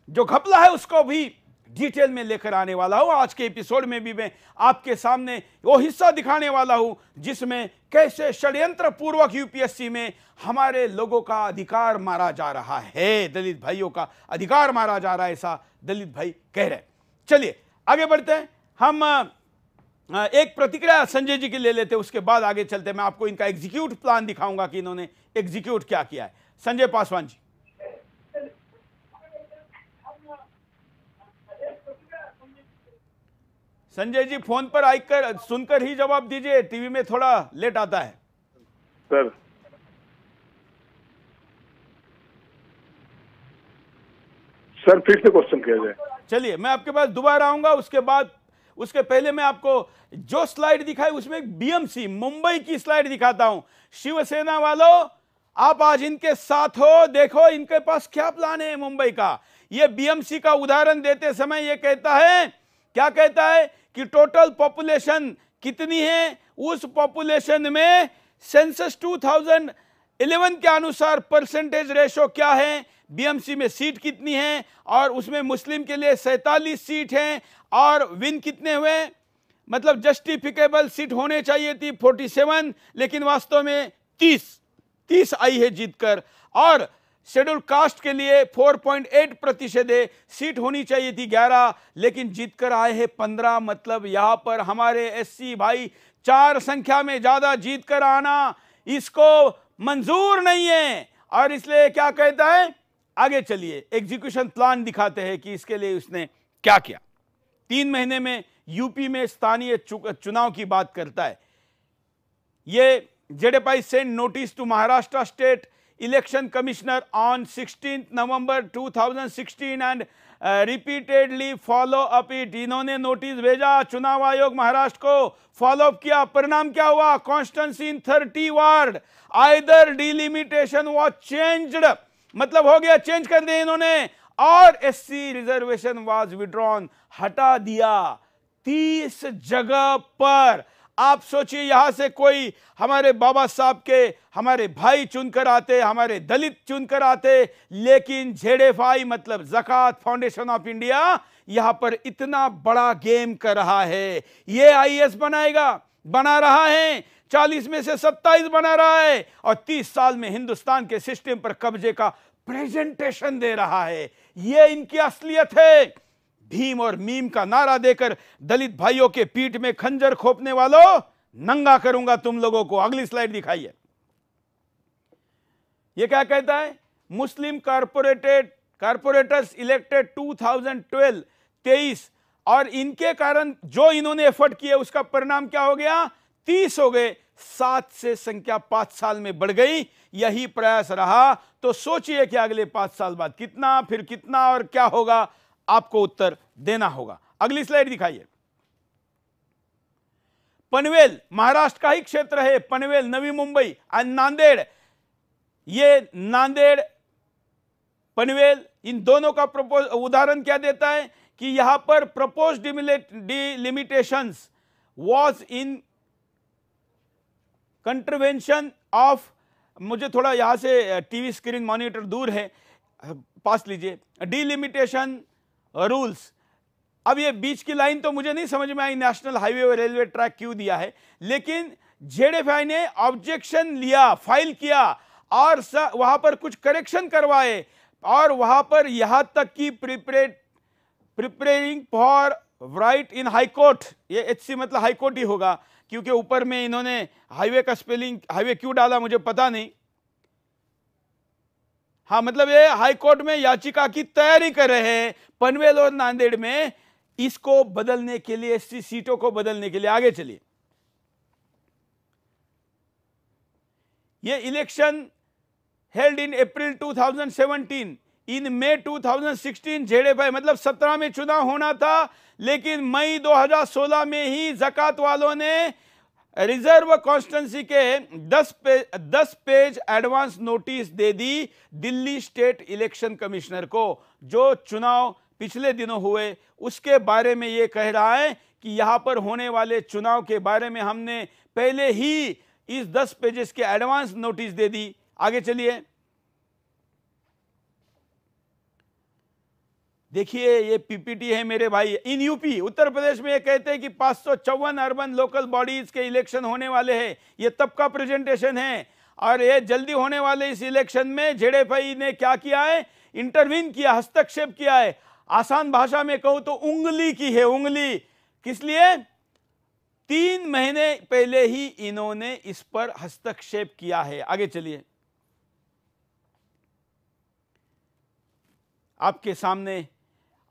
जो घपला है उसको भी डिटेल में लेकर आने वाला हूं। आज के एपिसोड में भी मैं आपके सामने वो हिस्सा दिखाने वाला हूं जिसमें कैसे षड्यंत्र पूर्वक यूपीएससी में हमारे लोगों का अधिकार मारा जा रहा है, दलित भाइयों का अधिकार मारा जा रहा है, ऐसा दलित भाई कह रहे हैं। चलिए आगे बढ़ते हैं। हम एक प्रतिक्रिया संजय जी की ले लेते हैं, उसके बाद आगे चलते हैं। मैं आपको इनका एग्जीक्यूट प्लान दिखाऊंगा कि इन्होंने एग्जीक्यूट क्या किया है। संजय पासवान जी। संजय जी फोन पर आकर सुनकर ही जवाब दीजिए, टीवी में थोड़ा लेट आता है। सर फिर से क्वेश्चन किया जाए। चलिए मैं आपके पास दोबारा आऊंगा, उसके पहले मैं आपको जो स्लाइड दिखाई उसमें बीएमसी मुंबई की स्लाइड दिखाता हूं। शिवसेना वालों, आप आज इनके साथ हो, देखो इनके पास क्या प्लान है मुंबई का। ये बीएमसी का उदाहरण देते समय ये कहता है, क्या कहता है कि टोटल पॉपुलेशन कितनी है, उस पॉपुलेशन में सेंसस 2011 के अनुसार परसेंटेज रेशो क्या है, बीएमसी में सीट कितनी है, और उसमें मुस्लिम के लिए 47 सीट हैं, और विन कितने हुए, मतलब जस्टिफिकेबल सीट होने चाहिए थी 47, लेकिन वास्तव में 30 आई है जीतकर, और शेड्यूल कास्ट के लिए 4.8% है, सीट होनी चाहिए थी 11, लेकिन जीतकर आए हैं 15। मतलब यहां पर हमारे एससी भाई 4 संख्या में ज्यादा जीतकर आना इसको मंजूर नहीं है, और इसलिए क्या कहता है, आगे चलिए एग्जीक्यूशन प्लान दिखाते हैं कि इसके लिए उसने क्या किया। 3 महीने में यूपी में स्थानीय चुनाव की बात करता है। ये जेडेपाई send notice to Maharashtra state election commissioner on 16 November 2016 and repeatedly follow up it. इन्होंने नोटिस भेजा, चुनाव आयोग महाराष्ट्र को फॉलो अप किया। परिणाम क्या हुआ, constituency in 30 ward either delimitation was changed, मतलब हो गया, चेंज कर दिया इन्होंने, और एससी रिजर्वेशन वाज विड्रॉन, हटा दिया 30 जगह पर। आप सोचिए यहां से कोई हमारे बाबा साहब के हमारे भाई चुनकर आते, हमारे दलित चुनकर आते, लेकिन जेडेफाई मतलब ज़कात फाउंडेशन ऑफ इंडिया यहां पर इतना बड़ा गेम कर रहा है। ये आईएएस बना रहा है, 40 में से 27 बना रहा है, और 30 साल में हिंदुस्तान के सिस्टम पर कब्जे का प्रेजेंटेशन दे रहा है। ये इनकी असलियत है। भीम और मीम का नारा देकर दलित भाइयों के पीठ में खंजर खोपने वालों, नंगा करूंगा तुम लोगों को। अगली स्लाइड दिखाइए। यह क्या कहता है, मुस्लिम कारपोरेटर्स इलेक्टेड 2012 23, और इनके कारण जो इन्होंने एफर्ट किए उसका परिणाम क्या हो गया, 30 हो गए, 7 से संख्या 5 साल में बढ़ गई। यही प्रयास रहा, तो सोचिए कि अगले 5 साल बाद कितना, फिर कितना, और क्या होगा, आपको उत्तर देना होगा। अगली स्लाइड दिखाइए। पनवेल महाराष्ट्र का ही क्षेत्र है, पनवेल, नवी मुंबई और नांदेड़, ये नांदेड़ पनवेल, इन दोनों का उदाहरण क्या देता है कि यहां पर प्रपोज डिलिमिटेशंस वॉज इन कंट्रवेंशन ऑफ, मुझे थोड़ा यहां से टीवी स्क्रीन मॉनिटर दूर है, पास लीजिए, डिलिमिटेशन रूल्स। अब ये बीच की लाइन तो मुझे नहीं समझ में आई नेशनल हाईवे और रेलवे ट्रैक क्यों दिया है, लेकिन जेडएफआई ने ऑब्जेक्शन लिया, फाइल किया और वहां पर कुछ करेक्शन करवाए और वहां पर यहां तक कि preparing for right in high court, ये एचसी मतलब हाई कोर्ट ही होगा क्योंकि ऊपर में इन्होंने हाईवे का स्पेलिंग हाईवे क्यों डाला मुझे पता नहीं। हाँ, मतलब ये हाई कोर्ट में याचिका की तैयारी कर रहे हैं पनवेल और नांदेड़ में, इसको बदलने के लिए, एससी सीटों को बदलने के लिए। आगे चलिए, ये इलेक्शन हेल्ड इन अप्रैल 2017, इन मई 2016 जेडएफआई मतलब 17 में चुनाव होना था, लेकिन मई 2016 में ही ज़कात वालों ने रिजर्व कॉन्स्टिट्यूंसी के 10 पेज एडवांस नोटिस दे दी दिल्ली स्टेट इलेक्शन कमिश्नर को, जो चुनाव पिछले दिनों हुए उसके बारे में ये कह रहा है कि यहां पर होने वाले चुनाव के बारे में हमने पहले ही इस 10 पेजेस के एडवांस नोटिस दे दी। आगे चलिए, देखिए ये पीपीटी है मेरे भाई। इन यूपी उत्तर प्रदेश में ये कहते हैं कि 554 अर्बन लोकल बॉडीज के इलेक्शन होने वाले हैं, ये तब का प्रेजेंटेशन है। और ये जल्दी होने वाले इस इलेक्शन में जेडएफआई ने क्या किया है, इंटरवीन किया, हस्तक्षेप किया है। आसान भाषा में कहूं तो उंगली की है, उंगली। किस लिए? 3 महीने पहले ही इन्होंने इस पर हस्तक्षेप किया है। आगे चलिए, आपके सामने,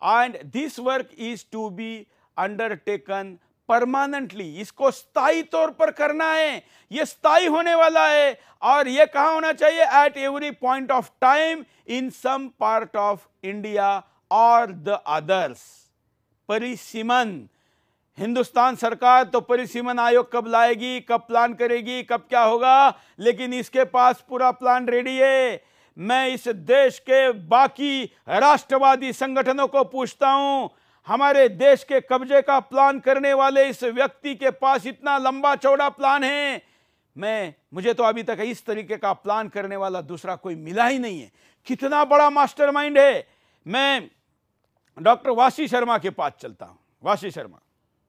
and this work is to be undertaken permanently, इसको स्थायी तौर पर करना है, यह स्थायी होने वाला है। और यह कहां होना चाहिए? At every point of time in some part of India और द अदर्स। परिसीमन, हिंदुस्तान सरकार तो परिसीमन आयोग कब लाएगी, कब प्लान करेगी, कब क्या होगा, लेकिन इसके पास पूरा प्लान रेडी है। मैं इस देश के बाकी राष्ट्रवादी संगठनों को पूछता हूं, हमारे देश के कब्जे का प्लान करने वाले इस व्यक्ति के पास इतना लंबा चौड़ा प्लान है, मुझे तो अभी तक इस तरीके का प्लान करने वाला दूसरा कोई मिला ही नहीं है। कितना बड़ा मास्टरमाइंड है। मैं डॉक्टर वाशी शर्मा के पास चलता हूं। वाशी शर्मा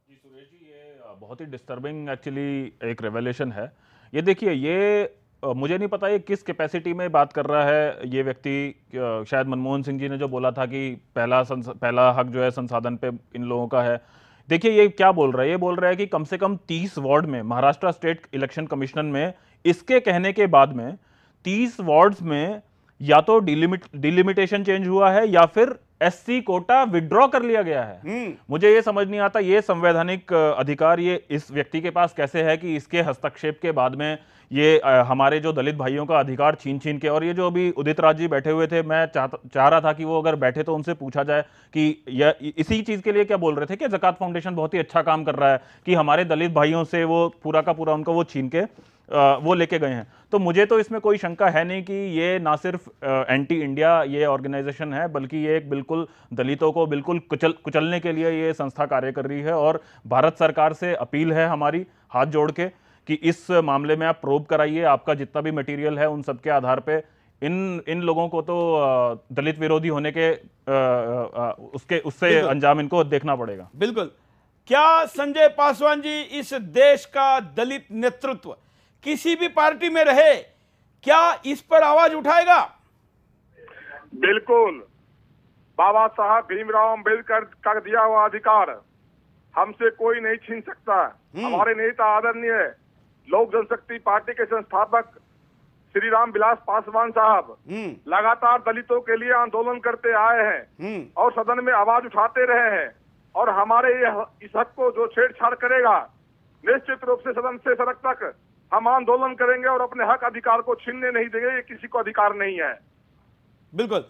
जी। सुरेश जी, ये बहुत ही डिस्टर्बिंग एक्चुअली एक रेवलेशन है। ये देखिए, ये मुझे नहीं पता ये किस कैपेसिटी में बात कर रहा है ये व्यक्ति। शायद मनमोहन सिंह जी ने जो बोला था कि पहला हक जो है संसाधन पे इन लोगों का है। देखिए ये क्या बोल रहा है, ये बोल रहा है कि कम से कम 30 वार्ड में, महाराष्ट्र स्टेट इलेक्शन कमीशन में इसके कहने के बाद में 30 वार्ड्स में या तो डिलिमिटेशन चेंज हुआ है या फिर एससी कोटा विड्रॉ कर लिया गया है। मुझे ये समझ नहीं आता ये संवैधानिक अधिकार ये इस व्यक्ति के पास कैसे है कि इसके हस्तक्षेप के बाद में ये हमारे जो दलित भाइयों का अधिकार छीन छीन के। और ये जो अभी उदित राज जी बैठे हुए थे, मैं चाह रहा था कि वो अगर बैठे तो उनसे पूछा जाए कि यह इसी चीज के लिए क्या बोल रहे थे कि ज़कात फाउंडेशन बहुत ही अच्छा काम कर रहा है कि हमारे दलित भाइयों से वो पूरा का पूरा उनको वो छीन के वो लेके गए हैं। तो मुझे तो इसमें कोई शंका है नहीं कि ये ना सिर्फ एंटी इंडिया ये ऑर्गेनाइजेशन है, बल्कि ये एक बिल्कुल दलितों को बिल्कुल कुचलने के लिए ये संस्था कार्य कर रही है। और भारत सरकार से अपील है हमारी हाथ जोड़ के कि इस मामले में आप प्रोब कराइए, आपका जितना भी मटेरियल है उन सब के आधार पे इन लोगों को तो दलित विरोधी होने के उससे अंजाम इनको देखना पड़ेगा। बिल्कुल। क्या संजय पासवान जी, इस देश का दलित नेतृत्व किसी भी पार्टी में रहे, क्या इस पर आवाज उठाएगा? बिल्कुल। बाबा साहब भीमराव अम्बेडकर का दिया हुआ अधिकार हमसे कोई नहीं छीन सकता। हमारे नेता आदरणीय लोक जनशक्ति पार्टी के संस्थापक श्री राम विलास पासवान साहब लगातार दलितों के लिए आंदोलन करते आए हैं और सदन में आवाज उठाते रहे हैं। और हमारे इस हक को जो छेड़छाड़ करेगा, निश्चित रूप से सदन से सड़क तक हम आंदोलन करेंगे और अपने हक अधिकार को छीनने नहीं देंगे। ये किसी को अधिकार नहीं है। बिल्कुल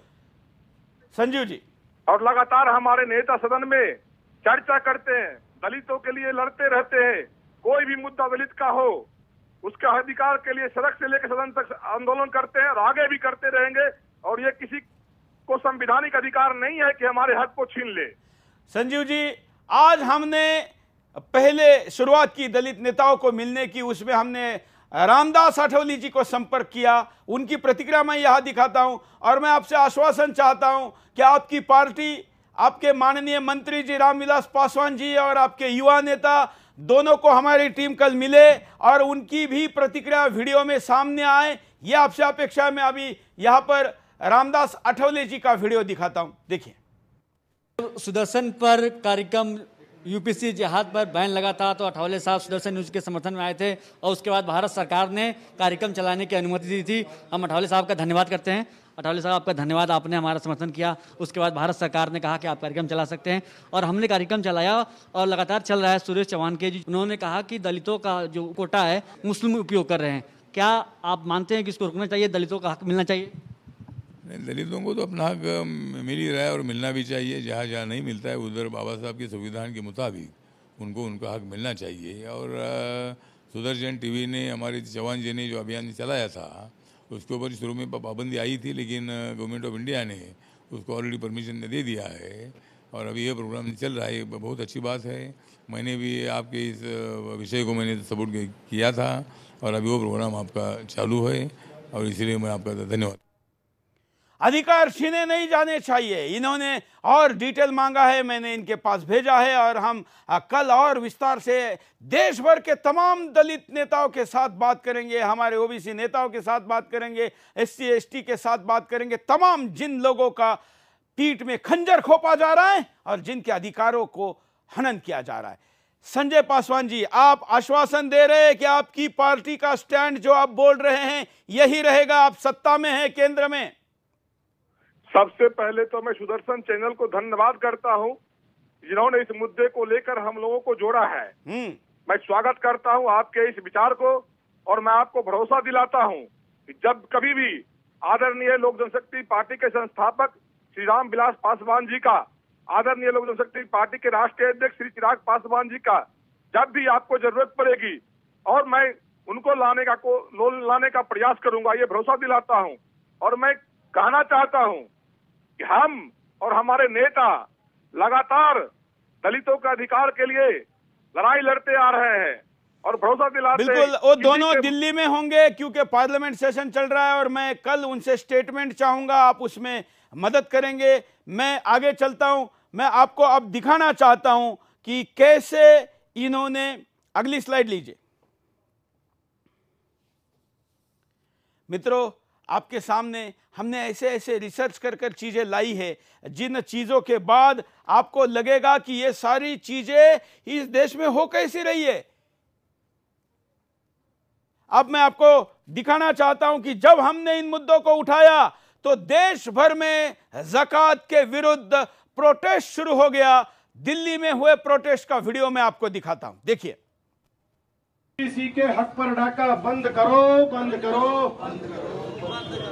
संजीव जी। और लगातार हमारे नेता सदन में चर्चा करते हैं, दलितों के लिए लड़ते रहते हैं। कोई भी मुद्दा दलित का हो, उसके अधिकार के लिए सड़क से लेकर सदन तक आंदोलन करते हैं और आगे भी करते रहेंगे। और ये किसी को संवैधानिक अधिकार नहीं है कि हमारे हक को छीन ले। संजीव जी, आज हमने पहले शुरुआत की दलित नेताओं को मिलने की, उसमें हमने रामदास अठवले जी को संपर्क किया। उनकी प्रतिक्रिया मैं यहां दिखाता हूं और मैं आपसे आश्वासन चाहता हूं कि आपकी पार्टी, आपके माननीय मंत्री जी रामविलास पासवान जी और आपके युवा नेता दोनों को हमारी टीम कल मिले और उनकी भी प्रतिक्रिया वीडियो में सामने आए, यह आपसे अपेक्षा है। मैं अभी यहां पर रामदास अठवले जी का वीडियो दिखाता हूं, देखिए। सुदर्शन पर कार्यक्रम यूपीसी जिहाद पर बैन लगा था तो अठवले साहब सुदर्शन न्यूज के समर्थन में आए थे और उसके बाद भारत सरकार ने कार्यक्रम चलाने की अनुमति दी थी। हम अठवले साहब का धन्यवाद करते हैं। अठवले साहब, आपका धन्यवाद, आपने हमारा समर्थन किया। उसके बाद भारत सरकार ने कहा कि आप कार्यक्रम चला सकते हैं और हमने कार्यक्रम चलाया और लगातार चल रहा है। सुरेश चौहान के जी, उन्होंने कहा कि दलितों का जो कोटा है मुस्लिम उपयोग कर रहे हैं। क्या आप मानते हैं कि इसको रोकना चाहिए, दलितों का हक मिलना चाहिए? दलितों को तो अपना हक मिल ही रहा है और मिलना भी चाहिए। जहाँ जहाँ नहीं मिलता है उधर बाबा साहब के संविधान के मुताबिक उनको उनका हक मिलना चाहिए। और सुदर्शन टीवी ने, हमारे चौहान जी ने जो अभियान चलाया था उसके ऊपर शुरू में पाबंदी आई थी, लेकिन गवर्नमेंट ऑफ इंडिया ने उसको ऑलरेडी परमिशन दे दिया है और अभी ये प्रोग्राम चल रहा है। बहुत अच्छी बात है। मैंने भी आपके इस विषय को मैंने सपोर्ट किया था और अभी वो प्रोग्राम आपका चालू है और इसीलिए मैं आपका धन्यवाद। अधिकार छीने नहीं जाने चाहिए। इन्होंने और डिटेल मांगा है, मैंने इनके पास भेजा है और हम कल और विस्तार से देश भर के तमाम दलित नेताओं के साथ बात करेंगे, हमारे ओबीसी नेताओं के साथ बात करेंगे, एससी एसटी के साथ बात करेंगे, तमाम जिन लोगों का पीठ में खंजर खोपा जा रहा है और जिनके अधिकारों को हनन किया जा रहा है। संजय पासवान जी, आप आश्वासन दे रहे हैं कि आपकी पार्टी का स्टैंड जो आप बोल रहे हैं यही रहेगा, आप सत्ता में हैं, केंद्र में? सबसे पहले तो मैं सुदर्शन चैनल को धन्यवाद करता हूं जिन्होंने इस मुद्दे को लेकर हम लोगों को जोड़ा है। मैं स्वागत करता हूं आपके इस विचार को और मैं आपको भरोसा दिलाता हूं कि जब कभी भी आदरणीय लोक जनशक्ति पार्टी के संस्थापक श्री रामविलास पासवान जी का, आदरणीय लोक जनशक्ति पार्टी के राष्ट्रीय अध्यक्ष श्री चिराग पासवान जी का जब भी आपको जरूरत पड़ेगी और मैं उनको लाने का प्रयास करूंगा, ये भरोसा दिलाता हूं। और मैं कहना चाहता हूं कि हम और हमारे नेता लगातार दलितों के अधिकार के लिए लड़ाई लड़ते आ रहे हैं और भरोसा दिलाते हैं। बिल्कुल, वो दोनों दिल्ली में होंगे क्योंकि पार्लियामेंट सेशन चल रहा है और मैं कल उनसे स्टेटमेंट चाहूंगा, आप उसमें मदद करेंगे। मैं आगे चलता हूं। मैं आपको अब दिखाना चाहता हूं कि कैसे इन्होंने, अगली स्लाइड लीजिए मित्रों, आपके सामने हमने ऐसे ऐसे रिसर्च कर चीजें लाई है जिन चीजों के बाद आपको लगेगा कि ये सारी चीजें इस देश में हो कैसी रही है। अब मैं आपको दिखाना चाहता हूं कि जब हमने इन मुद्दों को उठाया तो देश भर में ज़कात के विरुद्ध प्रोटेस्ट शुरू हो गया। दिल्ली में हुए प्रोटेस्ट का वीडियो मैं आपको दिखाता हूं, देखिए। किसी के हक पर डाका बंद करो, बंद करो, बंद करो,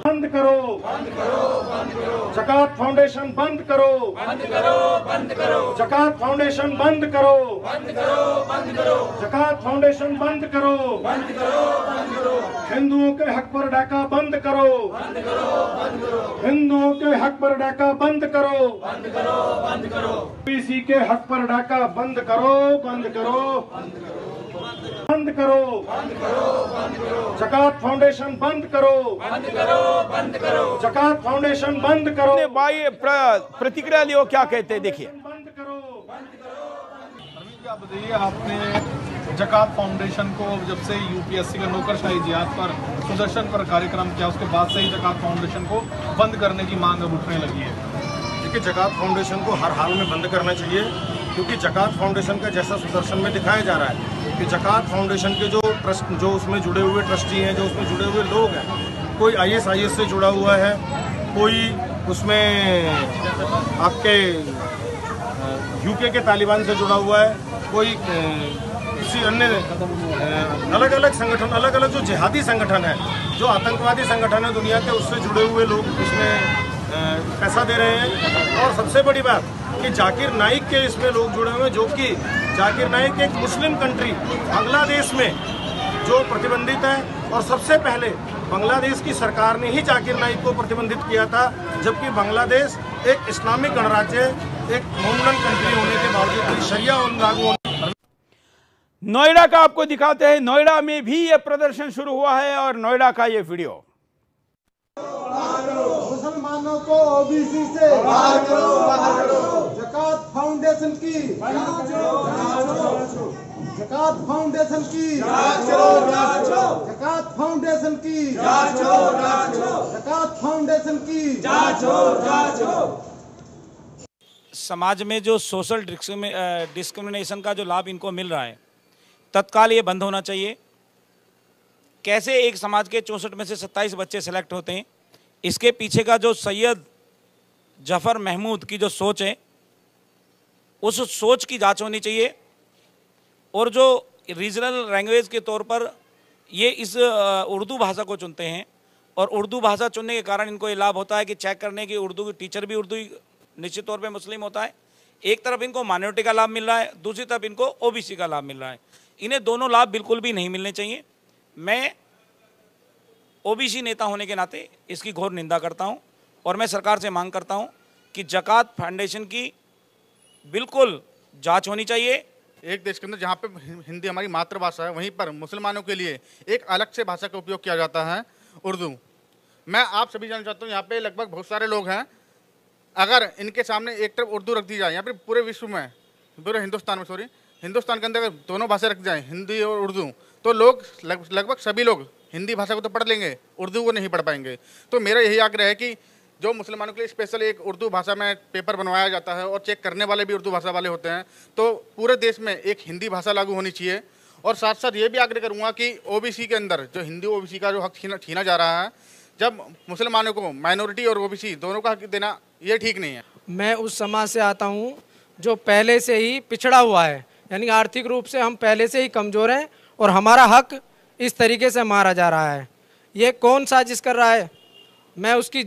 बंद करो, बंद करो, बंद करो। ज़कात फाउंडेशन बंद करो, बंद करो, बंद करो। ज़कात फाउंडेशन बंद करो, बंद करो, बंद करो। ज़कात फाउंडेशन बंद करो, बंद करो, बंद करो। हिंदुओं के हक पर डाका बंद करो, बंद करो, बंद करो। हिंदुओं के हक पर डाका बंद करो, बंद करो, बंद करो। ओबीसी के हक पर डाका बंद करो, बंद करो, बंद करो, बंद करो, बंद करो, बंद करो। ज़कात फाउंडेशन बंद करो, बंद करो, बंद करो। ज़कात फाउंडेशन बंद करो। भाई प्रतिक्रिया लियो, क्या कहते हैं देखिए। बंद करो, बंद करो। अरविंद, क्या बताइए, आपने ज़कात फाउंडेशन को जब से यूपीएससी का नौकरशाही जिहाद पर सुदर्शन पर कार्यक्रम किया उसके बाद से ही ज़कात फाउंडेशन को बंद करने की मांग अब उठने लगी है। देखिए, ज़कात फाउंडेशन को हर हाल में बंद करना चाहिए क्योंकि ज़कात फाउंडेशन का जैसा सुदर्शन में दिखाया जा रहा है कि ज़कात फाउंडेशन के जो ट्रस्ट, जो उसमें जुड़े हुए ट्रस्टी हैं, जो उसमें जुड़े हुए लोग हैं, कोई IAS से जुड़ा हुआ है, कोई उसमें आपके UK के तालिबान से जुड़ा हुआ है, कोई किसी अन्य अलग अलग संगठन, अलग अलग जो जिहादी संगठन है, जो आतंकवादी संगठन है दुनिया के, उससे जुड़े हुए लोग उसमें पैसा दे रहे हैं। और सबसे बड़ी बात कि जाकिर नाइक के इसमें लोग जुड़े हुए हैं, जो कि जाकिर नाइक एक मुस्लिम कंट्री बांग्लादेश में जो प्रतिबंधित है, और सबसे पहले बांग्लादेश की सरकार ने ही जाकिर नाइक को प्रतिबंधित किया था, जबकि बांग्लादेश एक इस्लामिक गणराज्य, एक मॉडर्न कंट्री होने के बावजूद शरिया लागू होने। नोएडा का आपको दिखाते हैं, नोएडा में भी यह प्रदर्शन शुरू हुआ है और नोएडा का ये वीडियो। मुसलमानों को ओबीसी से बाहर करो, ज़कात फाउंडेशन की, ज़कात फाउंडेशन की, ज़कात फाउंडेशन की, ज़कात फाउंडेशन की। समाज में जो सोशल डिस्क्रिमिनेशन का जो लाभ इनको मिल रहा है, तत्काल ये बंद होना चाहिए। कैसे एक समाज के 64 में से 27 बच्चे सेलेक्ट होते हैं, इसके पीछे का जो सैयद जफर महमूद की जो सोच है, उस सोच की जांच होनी चाहिए। और जो रीजनल लैंग्वेज के तौर पर ये इस उर्दू भाषा को चुनते हैं, और उर्दू भाषा चुनने के कारण इनको ये लाभ होता है कि चेक करने की उर्दू की टीचर भी उर्दू निश्चित तौर पे मुस्लिम होता है। एक तरफ इनको माइनॉरिटी का लाभ मिल रहा है, दूसरी तरफ इनको ओबीसी का लाभ मिल रहा है। इन्हें दोनों लाभ बिल्कुल भी नहीं मिलने चाहिए। मैं ओबीसी नेता होने के नाते इसकी घोर निंदा करता हूं, और मैं सरकार से मांग करता हूं कि ज़कात फाउंडेशन की बिल्कुल जांच होनी चाहिए। एक देश के अंदर जहाँ पे हिंदी हमारी मातृभाषा है, वहीं पर मुसलमानों के लिए एक अलग से भाषा का उपयोग किया जाता है, उर्दू। मैं आप सभी जानना चाहता हूँ, यहाँ पे लगभग बहुत सारे लोग हैं, अगर इनके सामने एक तरफ उर्दू रख दी जाए, यहाँ पे पूरे विश्व में, पूरे हिंदुस्तान में, हिंदुस्तान के अंदर अगर दोनों भाषा रख दी जाए, हिंदी और उर्दू, तो लोग लगभग सभी लोग हिंदी भाषा को तो पढ़ लेंगे, उर्दू को नहीं पढ़ पाएंगे। तो मेरा यही आग्रह है कि जो मुसलमानों के लिए स्पेशल एक उर्दू भाषा में पेपर बनवाया जाता है, और चेक करने वाले भी उर्दू भाषा वाले होते हैं, तो पूरे देश में एक हिंदी भाषा लागू होनी चाहिए। और साथ साथ ये भी आग्रह करूँगा कि ओबीसी के अंदर जो हिंदी ओबीसी का जो हक छीना जा रहा है, जब मुसलमानों को माइनॉरिटी और ओबीसी दोनों का हक देना, ये ठीक नहीं है। मैं उस समाज से आता हूँ जो पहले से ही पिछड़ा हुआ है, यानी आर्थिक रूप से हम पहले से ही कमज़ोर हैं, और हमारा हक इस तरीके से मारा जा रहा है। ये कौन साजिश कर रहा है? मैं उसकी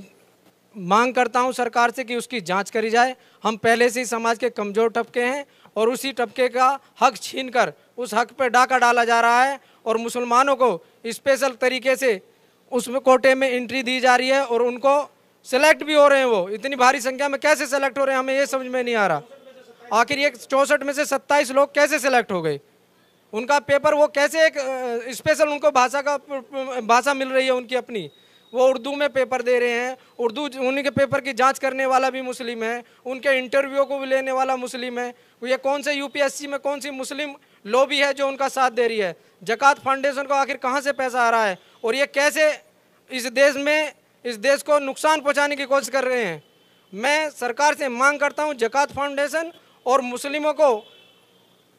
मांग करता हूं सरकार से कि उसकी जांच करी जाए। हम पहले से ही समाज के कमज़ोर तबके हैं, और उसी तबके का हक छीनकर उस हक पर डाका डाला जा रहा है, और मुसलमानों को स्पेशल तरीके से उसमें कोटे में एंट्री दी जा रही है, और उनको सेलेक्ट भी हो रहे हैं। वो इतनी भारी संख्या में कैसे सेलेक्ट हो रहे हैं, हमें ये समझ में नहीं आ रहा। आखिर ये 64 में से 27 लोग कैसे सेलेक्ट हो गए? उनका पेपर वो कैसे, एक स्पेशल उनको भाषा मिल रही है उनकी अपनी, वो उर्दू में पेपर दे रहे हैं। उर्दू उन्हीं के पेपर की जांच करने वाला भी मुस्लिम है, उनके इंटरव्यू को भी लेने वाला मुस्लिम है। ये कौन से यूपीएससी में कौन सी मुस्लिम लॉबी है जो उनका साथ दे रही है? ज़कात फाउंडेशन को आखिर कहाँ से पैसा आ रहा है, और ये कैसे इस देश को नुकसान पहुँचाने की कोशिश कर रहे हैं? मैं सरकार से मांग करता हूँ ज़कात फाउंडेशन और मुस्लिमों को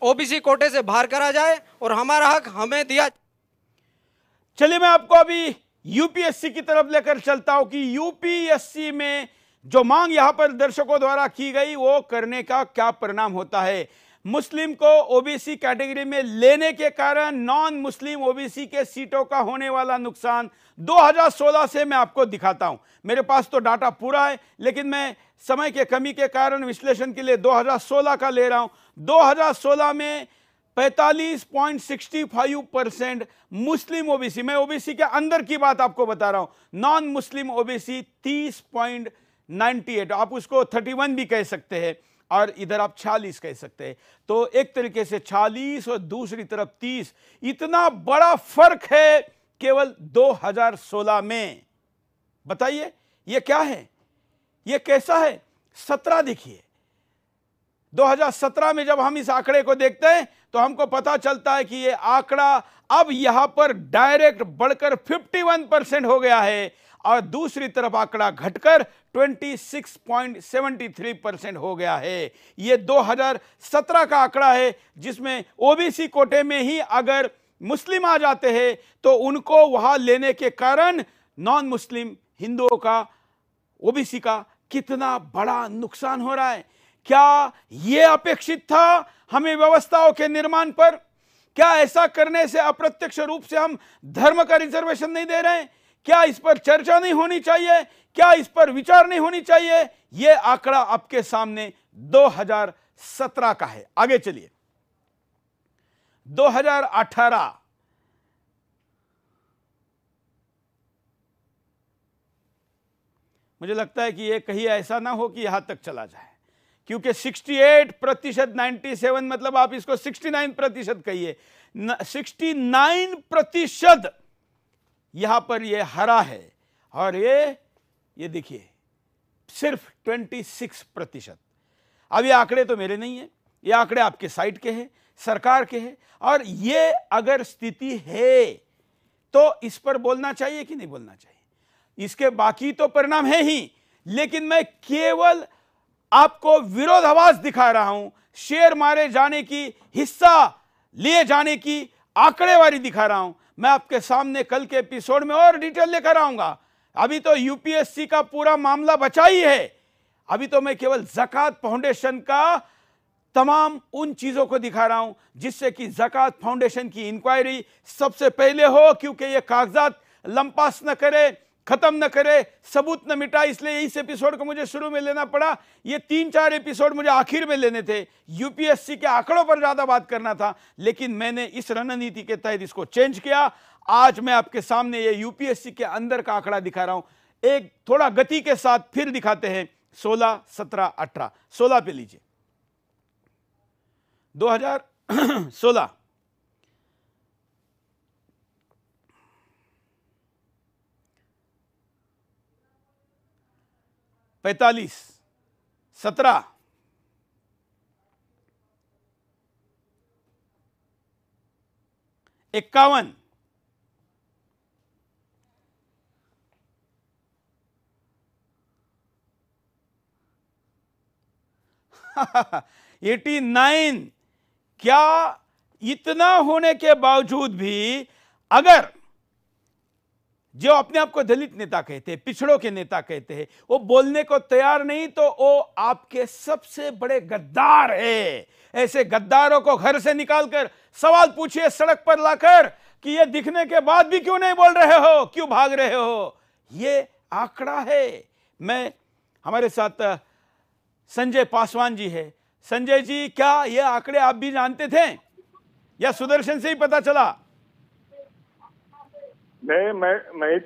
ओबीसी कोटे से बाहर करा जाए, और हमारा हक हमें दिया। चलिए मैं आपको अभी यूपीएससी की तरफ लेकर चलता हूं कि यूपीएससी में जो मांग यहां पर दर्शकों द्वारा की गई, वो करने का क्या परिणाम होता है। मुस्लिम को ओबीसी कैटेगरी में लेने के कारण नॉन मुस्लिम ओबीसी के सीटों का होने वाला नुकसान 2016 से मैं आपको दिखाता हूं। मेरे पास तो डाटा पूरा है, लेकिन मैं समय के कमी के कारण विश्लेषण के लिए 2016 का ले रहा हूं। 2016 में 45.65% मुस्लिम ओबीसी, मैं ओबीसी के अंदर की बात आपको बता रहा हूं, नॉन मुस्लिम ओबीसी 30.98, आप उसको 31 भी कह सकते हैं, और इधर आप 46 कह सकते हैं। तो एक तरीके से 46 और दूसरी तरफ 30, इतना बड़ा फर्क है केवल 2016 में। बताइए ये क्या है, ये कैसा है? 17 देखिए, 2017 में जब हम इस आंकड़े को देखते हैं तो हमको पता चलता है कि ये आंकड़ा अब यहां पर डायरेक्ट बढ़कर 51% हो गया है, और दूसरी तरफ आंकड़ा घटकर 26.73% हो गया है। ये 2017 का आंकड़ा है, जिसमें ओबीसी कोटे में ही अगर मुस्लिम आ जाते हैं तो उनको वहां लेने के कारण नॉन मुस्लिम हिंदुओं का, ओबीसी का कितना बड़ा नुकसान हो रहा है। क्या यह अपेक्षित था हमें व्यवस्थाओं के निर्माण पर? क्या ऐसा करने से अप्रत्यक्ष रूप से हम धर्म का रिजर्वेशन नहीं दे रहे हैं? क्या इस पर चर्चा नहीं होनी चाहिए क्या इस पर विचार नहीं होनी चाहिए? यह आंकड़ा आपके सामने 2017 का है। आगे चलिए, 2018 मुझे लगता है कि यह कहीं ऐसा ना हो कि यहां तक चला जाए, क्योंकि 68%, 97 मतलब आप इसको 69% कहिए, 69% यहां पर यह हरा है, और ये देखिए सिर्फ 26%। अब ये आंकड़े तो मेरे नहीं है, ये आंकड़े आपके साइट के हैं, सरकार के हैं, और ये अगर स्थिति है तो इस पर बोलना चाहिए कि नहीं बोलना चाहिए? इसके बाकी तो परिणाम है ही, लेकिन मैं केवल आपको विरोधाभास दिखा रहा हूं, शेयर मारे जाने की, हिस्सा लिए जाने की आंकड़ेवारी दिखा रहा हूं। मैं आपके सामने कल के एपिसोड में और डिटेल लेकर आऊंगा। अभी तो यूपीएससी का पूरा मामला बचा ही है। अभी तो मैं केवल ज़कात फाउंडेशन का तमाम उन चीजों को दिखा रहा हूं जिससे कि ज़कात फाउंडेशन की इंक्वायरी सबसे पहले हो, क्योंकि ये कागजात लंपास न करे, खत्म न करे, सबूत न मिटा। इसलिए इस एपिसोड को मुझे शुरू में लेना पड़ा। ये 3-4 एपिसोड मुझे आखिर में लेने थे, यूपीएससी के आंकड़ों पर ज्यादा बात करना था, लेकिन मैंने इस रणनीति के तहत इसको चेंज किया। आज मैं आपके सामने ये यूपीएससी के अंदर का आंकड़ा दिखा रहा हूं। एक थोड़ा गति के साथ फिर दिखाते हैं। 16, 17, 18, 16 पे लीजिए। 2016 45, 17, 51, 89। क्या इतना होने के बावजूद भी अगर जो अपने आप को दलित नेता कहते हैं, पिछड़ों के नेता कहते हैं, वो बोलने को तैयार नहीं, तो वो आपके सबसे बड़े गद्दार है। ऐसे गद्दारों को घर से निकालकर सवाल पूछिए सड़क पर लाकर कि ये दिखने के बाद भी क्यों नहीं बोल रहे हो, क्यों भाग रहे हो। ये आंकड़ा है। हमारे साथ संजय पासवान जी है। संजय जी, क्या ये आंकड़े आप भी जानते थे या सुदर्शन से ही पता चला? नहीं, मैं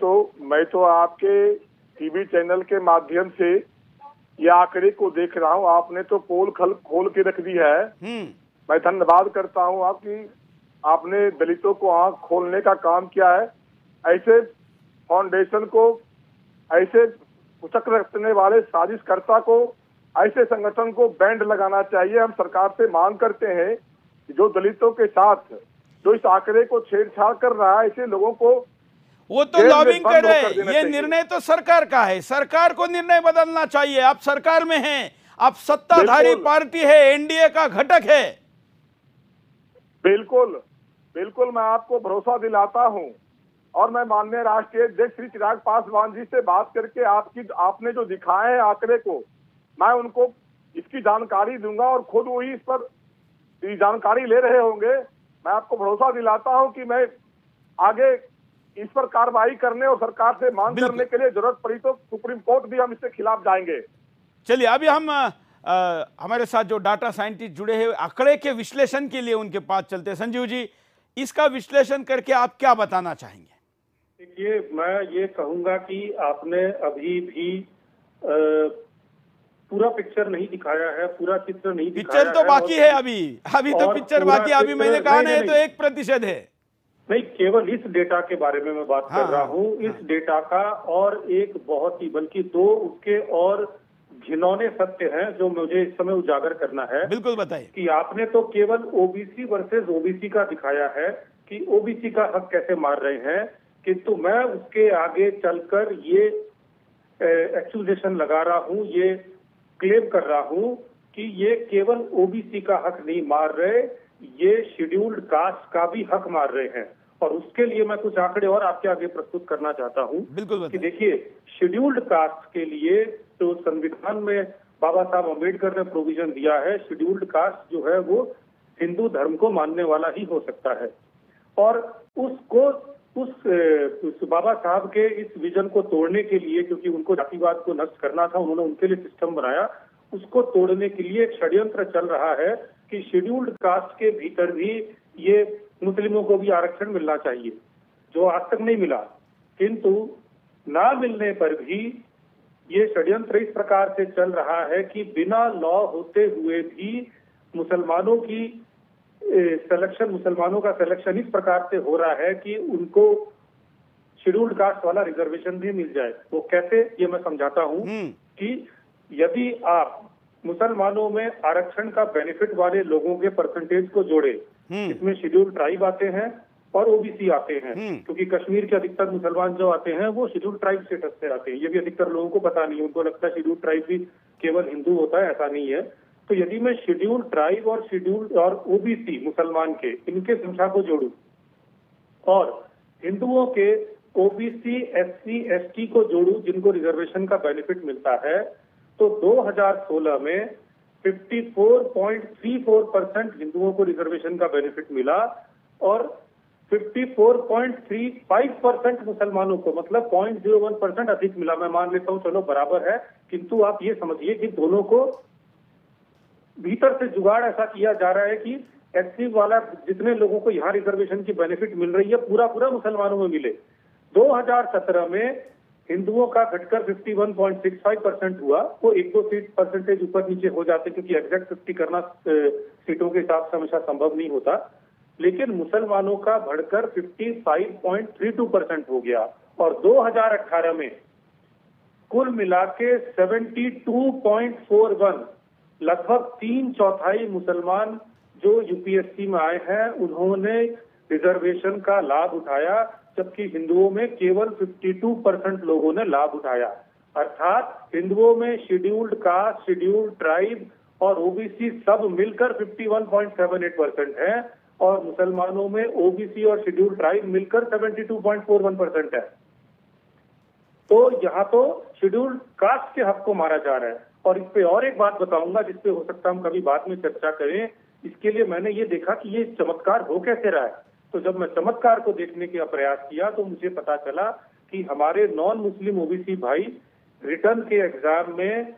तो आपके टीवी चैनल के माध्यम से ये आंकड़े को देख रहा हूँ। आपने तो पोल खोल के रख दी है। मैं धन्यवाद करता हूँ आपकी, आपने दलितों को आंख खोलने का काम किया है। ऐसे फाउंडेशन को, ऐसे उचक रखने वाले साजिशकर्ता को, ऐसे संगठन को बैंड लगाना चाहिए। हम सरकार से मांग करते हैं कि जो दलितों के साथ जो इस आंकड़े को छेड़छाड़ कर रहा है, ऐसे लोगों को वो तो लॉबिंग कर रहे हैं। ये निर्णय तो सरकार का है, सरकार को निर्णय बदलना चाहिए। आप सरकार में हैं, आप सत्ताधारी पार्टी है, एनडीए का घटक है। बिल्कुल बिल्कुल, मैं आपको भरोसा दिलाता हूं, और मैं माननीय राष्ट्रीय अध्यक्ष श्री चिराग पासवान जी से बात करके आपने जो दिखाए हैं आंकड़े को, मैं उनको इसकी जानकारी दूंगा, और खुद वही इस पर जानकारी ले रहे होंगे। मैं आपको भरोसा दिलाता हूं कि मैं आगे इस पर कार्रवाई करने और सरकार से मांग करने के लिए जरूरत पड़ी तो सुप्रीम कोर्ट भी हम इसके खिलाफ जाएंगे। चलिए, अभी हम हमारे साथ जो डाटा साइंटिस्ट जुड़े हैं आंकड़े के विश्लेषण के लिए उनके पास चलते हैं। संजीव जी, इसका विश्लेषण करके आप क्या बताना चाहेंगे? देखिए, मैं ये कहूंगा कि आपने अभी भी पूरा पिक्चर नहीं दिखाया है, पूरा चित्र नहीं दिखाया है। पिक्चर तो बाकी है, अभी तो पिक्चर बाकी। अभी मैंने कहा नहीं तो 1% है। नहीं, केवल इस डेटा के बारे में मैं बात कर रहा हूँ। इस डेटा का और एक बहुत ही, बल्कि 2 उसके और घिनौने सत्य हैं जो मुझे इस समय उजागर करना है। बिल्कुल बताइए। कि आपने तो केवल ओबीसी वर्सेस ओबीसी का दिखाया है कि ओबीसी का हक कैसे मार रहे हैं, किंतु मैं उसके आगे चलकर ये एक्यूजेशन लगा रहा हूँ, ये क्लेम कर रहा हूँ कि ये केवल ओबीसी का हक नहीं मार रहे, ये शेड्यूल्ड कास्ट का भी हक मार रहे हैं। और उसके लिए मैं कुछ आंकड़े और आपके आगे प्रस्तुत करना चाहता हूँ। बिल्कुल कि देखिए, शेड्यूल्ड कास्ट के लिए तो संविधान में बाबा साहब अम्बेडकर ने प्रोविजन दिया है, शेड्यूल्ड कास्ट जो है वो हिंदू धर्म को मानने वाला ही हो सकता है, और उसको उस बाबा साहब के इस विजन को तोड़ने के लिए, क्योंकि उनको जातिवाद को नष्ट करना था, उन्होंने उनके लिए सिस्टम बनाया, उसको तोड़ने के लिए एक षड्यंत्र चल रहा है कि शेड्यूल्ड कास्ट के भीतर भी ये मुस्लिमों को भी आरक्षण मिलना चाहिए, जो आज तक नहीं मिला। किंतु ना मिलने पर भी ये षड्यंत्र इस प्रकार से चल रहा है कि बिना लॉ होते हुए भी मुसलमानों का सिलेक्शन इस प्रकार से हो रहा है कि उनको शेड्यूल्ड कास्ट वाला रिजर्वेशन भी मिल जाए। वो कैसे, ये मैं समझाता हूँ कि यदि आप मुसलमानों में आरक्षण का बेनिफिट वाले लोगों के परसेंटेज को जोड़े, इसमें शेड्यूल्ड ट्राइब आते हैं और ओबीसी आते हैं, क्योंकि कश्मीर के अधिकतर मुसलमान जो आते हैं वो शेड्यूल्ड ट्राइब स्टेटस से आते हैं। ये भी अधिकतर लोगों को पता नहीं है, उनको लगता है शेड्यूल्ड ट्राइब भी केवल हिंदू होता है, ऐसा नहीं है। तो यदि मैं शेड्यूल्ड ट्राइब और शेड्यूल्ड और ओबीसी मुसलमान के इनके संख्या को जोड़ूं और हिंदुओं के ओबीसी एससी एसटी को जोड़ूं जिनको रिजर्वेशन का बेनिफिट मिलता है, तो 2016 में 54.34% हिंदुओं को रिजर्वेशन का बेनिफिट मिला और 54.35% मुसलमानों को, मतलब 0.01% अधिक मिला। मैं मान लेता हूं चलो बराबर है, किंतु आप ये समझिए कि दोनों को भीतर से जुगाड़ ऐसा किया जा रहा है कि एससी वाला जितने लोगों को यहाँ रिजर्वेशन की बेनिफिट मिल रही है पूरा मुसलमानों में मिले। 2017 में हिंदुओं का घटकर 51.65% हुआ। वो 1-2 सीट परसेंटेज ऊपर नीचे हो जाते, क्योंकि एग्जैक्ट 50 करना सीटों के हिसाब से हमेशा संभव नहीं होता, लेकिन मुसलमानों का बढ़कर 55.32% हो गया। और 2018 में कुल मिला के 72.41, लगभग 3/4 मुसलमान जो यूपीएससी में आए हैं उन्होंने रिजर्वेशन का लाभ उठाया, जबकि हिंदुओं में केवल 52% लोगों ने लाभ उठाया। अर्थात हिंदुओं में शेड्यूल्ड कास्ट, शेड्यूल्ड ट्राइब और ओबीसी सब मिलकर 51.78% है और मुसलमानों में ओबीसी और शेड्यूल्ड ट्राइब मिलकर 72.41% है। तो यहाँ तो शेड्यूल्ड कास्ट के हक को मारा जा रहा है। और इस पे और एक बात बताऊंगा जिसपे हो सकता है हम कभी बाद में चर्चा करें। इसके लिए मैंने ये देखा कि ये चमत्कार हो कैसे रहा है। तो जब मैं चमत्कार को देखने का प्रयास किया तो मुझे पता चला कि हमारे नॉन मुस्लिम ओबीसी भाई रिटर्न के एग्जाम में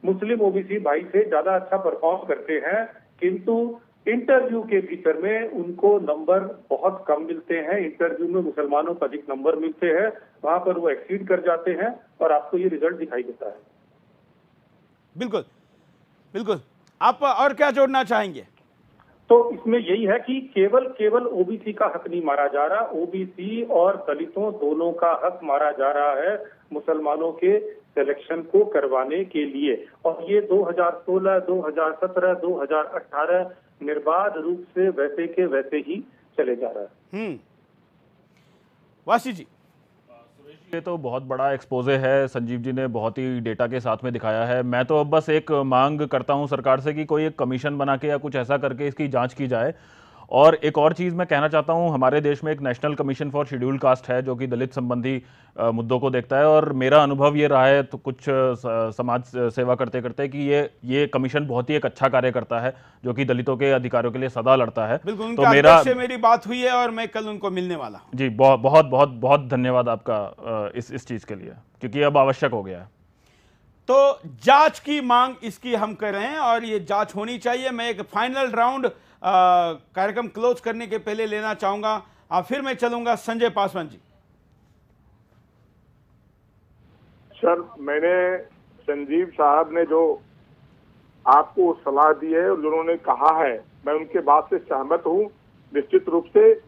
मुस्लिम ओबीसी भाई से ज्यादा अच्छा परफॉर्म करते हैं, किंतु इंटरव्यू के भीतर में उनको नंबर बहुत कम मिलते हैं। इंटरव्यू में मुसलमानों को अधिक नंबर मिलते हैं, वहां पर वो एक्सीड कर जाते हैं और आपको ये रिजल्ट दिखाई देता है। बिल्कुल बिल्कुल। आप और क्या जोड़ना चाहेंगे? तो इसमें यही है कि केवल ओबीसी का हक नहीं मारा जा रहा, ओबीसी और दलितों दोनों का हक मारा जा रहा है मुसलमानों के सिलेक्शन को करवाने के लिए। और ये 2016, 2017, 2018 निर्बाध रूप से वैसे के वैसे ही चले जा रहा है। वासी जी, ये तो बहुत बड़ा एक्सपोजे है, संजीव जी ने बहुत ही डेटा के साथ में दिखाया है। मैं तो अब बस एक मांग करता हूं सरकार से कि कोई एक कमीशन बना के या कुछ ऐसा करके इसकी जांच की जाए। और एक और चीज़ मैं कहना चाहता हूं, हमारे देश में एक national commission for scheduled cast है जो कि दलित संबंधी मुद्दों को देखता है। और मेरा अनुभव ये रहा है तो कुछ समाज सेवा करते करते कि ये कमीशन बहुत ही एक अच्छा कार्य करता है जो कि दलितों के अधिकारों के लिए सदा लड़ता है। बिल्कुल, तो मेरी बात हुई है और मैं कल उनको मिलने वाला हूं। जी, बहुत बहुत बहुत धन्यवाद आपका इस चीज़ के लिए, क्योंकि अब आवश्यक हो गया है। तो जांच की मांग इसकी हम कर रहे हैं और ये जांच होनी चाहिए। मैं एक फाइनल राउंड कार्यक्रम क्लोज करने के पहले लेना चाहूंगा, फिर मैं चलूंगा संजय पासवान जी। सर, मैंने संजीव साहब ने जो आपको सलाह दी है और उन्होंने कहा है, मैं उनके बात से सहमत हूं। निश्चित रूप से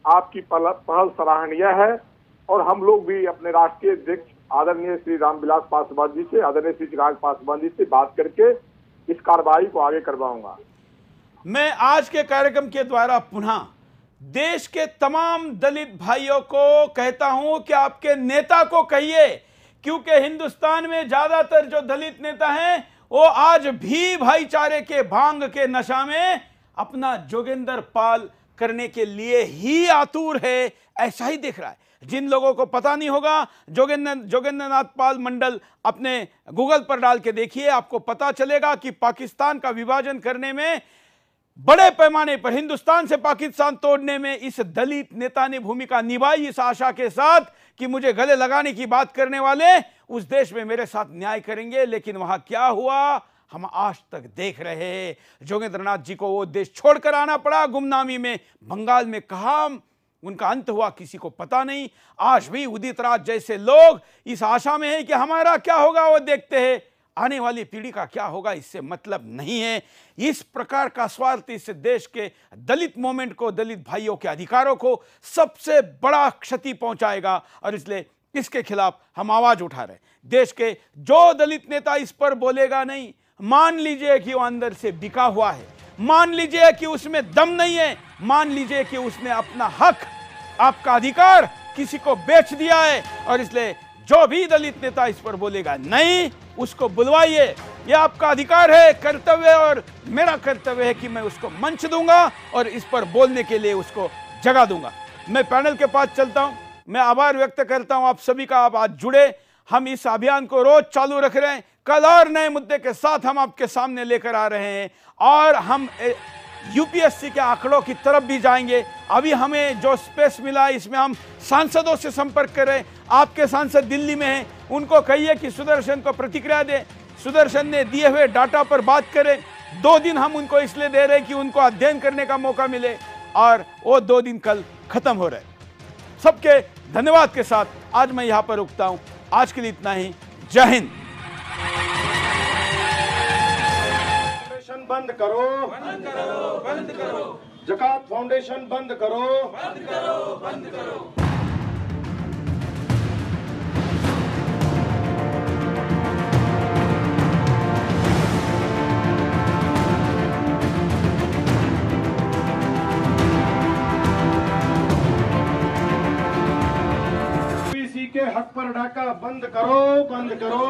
आपकी पहल सराहनीय है और हम लोग भी अपने राष्ट्रीय अध्यक्ष आदरणीय श्री रामविलास पासवान जी से, आदरणीय श्री चिराग पासवान जी से बात करके इस कार्रवाई को आगे करवाऊंगा। मैं आज के कार्यक्रम के द्वारा पुनः देश के तमाम दलित भाइयों को कहता हूं कि आपके नेता को कहिए, क्योंकि हिंदुस्तान में ज्यादातर जो दलित नेता हैं वो आज भी भाईचारे के भांग के नशा में अपना जोगेंद्र पाल करने के लिए ही आतुर है, ऐसा ही दिख रहा है। जिन लोगों को पता नहीं होगा, जोगेंद्र नाथ पाल मंडल अपने गूगल पर डाल के देखिए, आपको पता चलेगा कि पाकिस्तान का विभाजन करने में बड़े पैमाने पर हिंदुस्तान से पाकिस्तान तोड़ने में इस दलित नेता ने भूमिका निभाई, इस आशा के साथ कि मुझे गले लगाने की बात करने वाले उस देश में मेरे साथ न्याय करेंगे। लेकिन वहां क्या हुआ हम आज तक देख रहे हैं। जोगेंद्र नाथ जी को वो देश छोड़कर आना पड़ा गुमनामी में। बंगाल में कहां उनका अंत हुआ किसी को पता नहीं। आज भी उदित राज जैसे लोग इस आशा में है कि हमारा क्या होगा वो देखते हैं, आने वाली पीढ़ी का क्या होगा इससे मतलब नहीं है। इस प्रकार का स्वार्थ इस देश के दलित मूवमेंट को, दलित भाइयों के अधिकारों को सबसे बड़ा क्षति पहुंचाएगा और इसलिए इसके खिलाफ हम आवाज उठा रहे हैं। देश के जो दलित नेता इस पर बोलेगा नहीं, मान लीजिए कि वो अंदर से बिका हुआ है, मान लीजिए कि उसमें दम नहीं है, मान लीजिए कि उसने अपना हक, आपका अधिकार किसी को बेच दिया है। और इसलिए जो भी दलित नेता इस पर बोलेगा नहीं, उसको बुलवाइए, यह आपका अधिकार है, कर्तव्य, और मेरा कर्तव्य है कि मैं उसको मंच दूंगा और इस पर बोलने के लिए उसको जगह दूंगा। मैं पैनल के पास चलता हूं। मैं आभार व्यक्त करता हूं आप सभी का, आप आज जुड़े। हम इस अभियान को रोज चालू रख रहे हैं। कल और नए मुद्दे के साथ हम आपके सामने लेकर आ रहे हैं और हम यूपीएससी के आंकड़ों की तरफ भी जाएंगे। अभी हमें जो स्पेस मिला इसमें हम सांसदों से संपर्क करें। आपके सांसद दिल्ली में हैं, उनको कहिए कि सुदर्शन को प्रतिक्रिया दें, सुदर्शन ने दिए हुए डाटा पर बात करें। 2 दिन हम उनको इसलिए दे रहे हैं कि उनको अध्ययन करने का मौका मिले और वो 2 दिन कल खत्म हो रहे। सबके धन्यवाद के साथ आज मैं यहां पर रुकता हूं। आज के लिए इतना ही। जय हिंद। बंद करो, बंद करो, बंद करो। जकात फाउंडेशन बंद करो, बंद करो, बंद करो। ओबीसी के हक पर डाका बंद करो, बंद करो।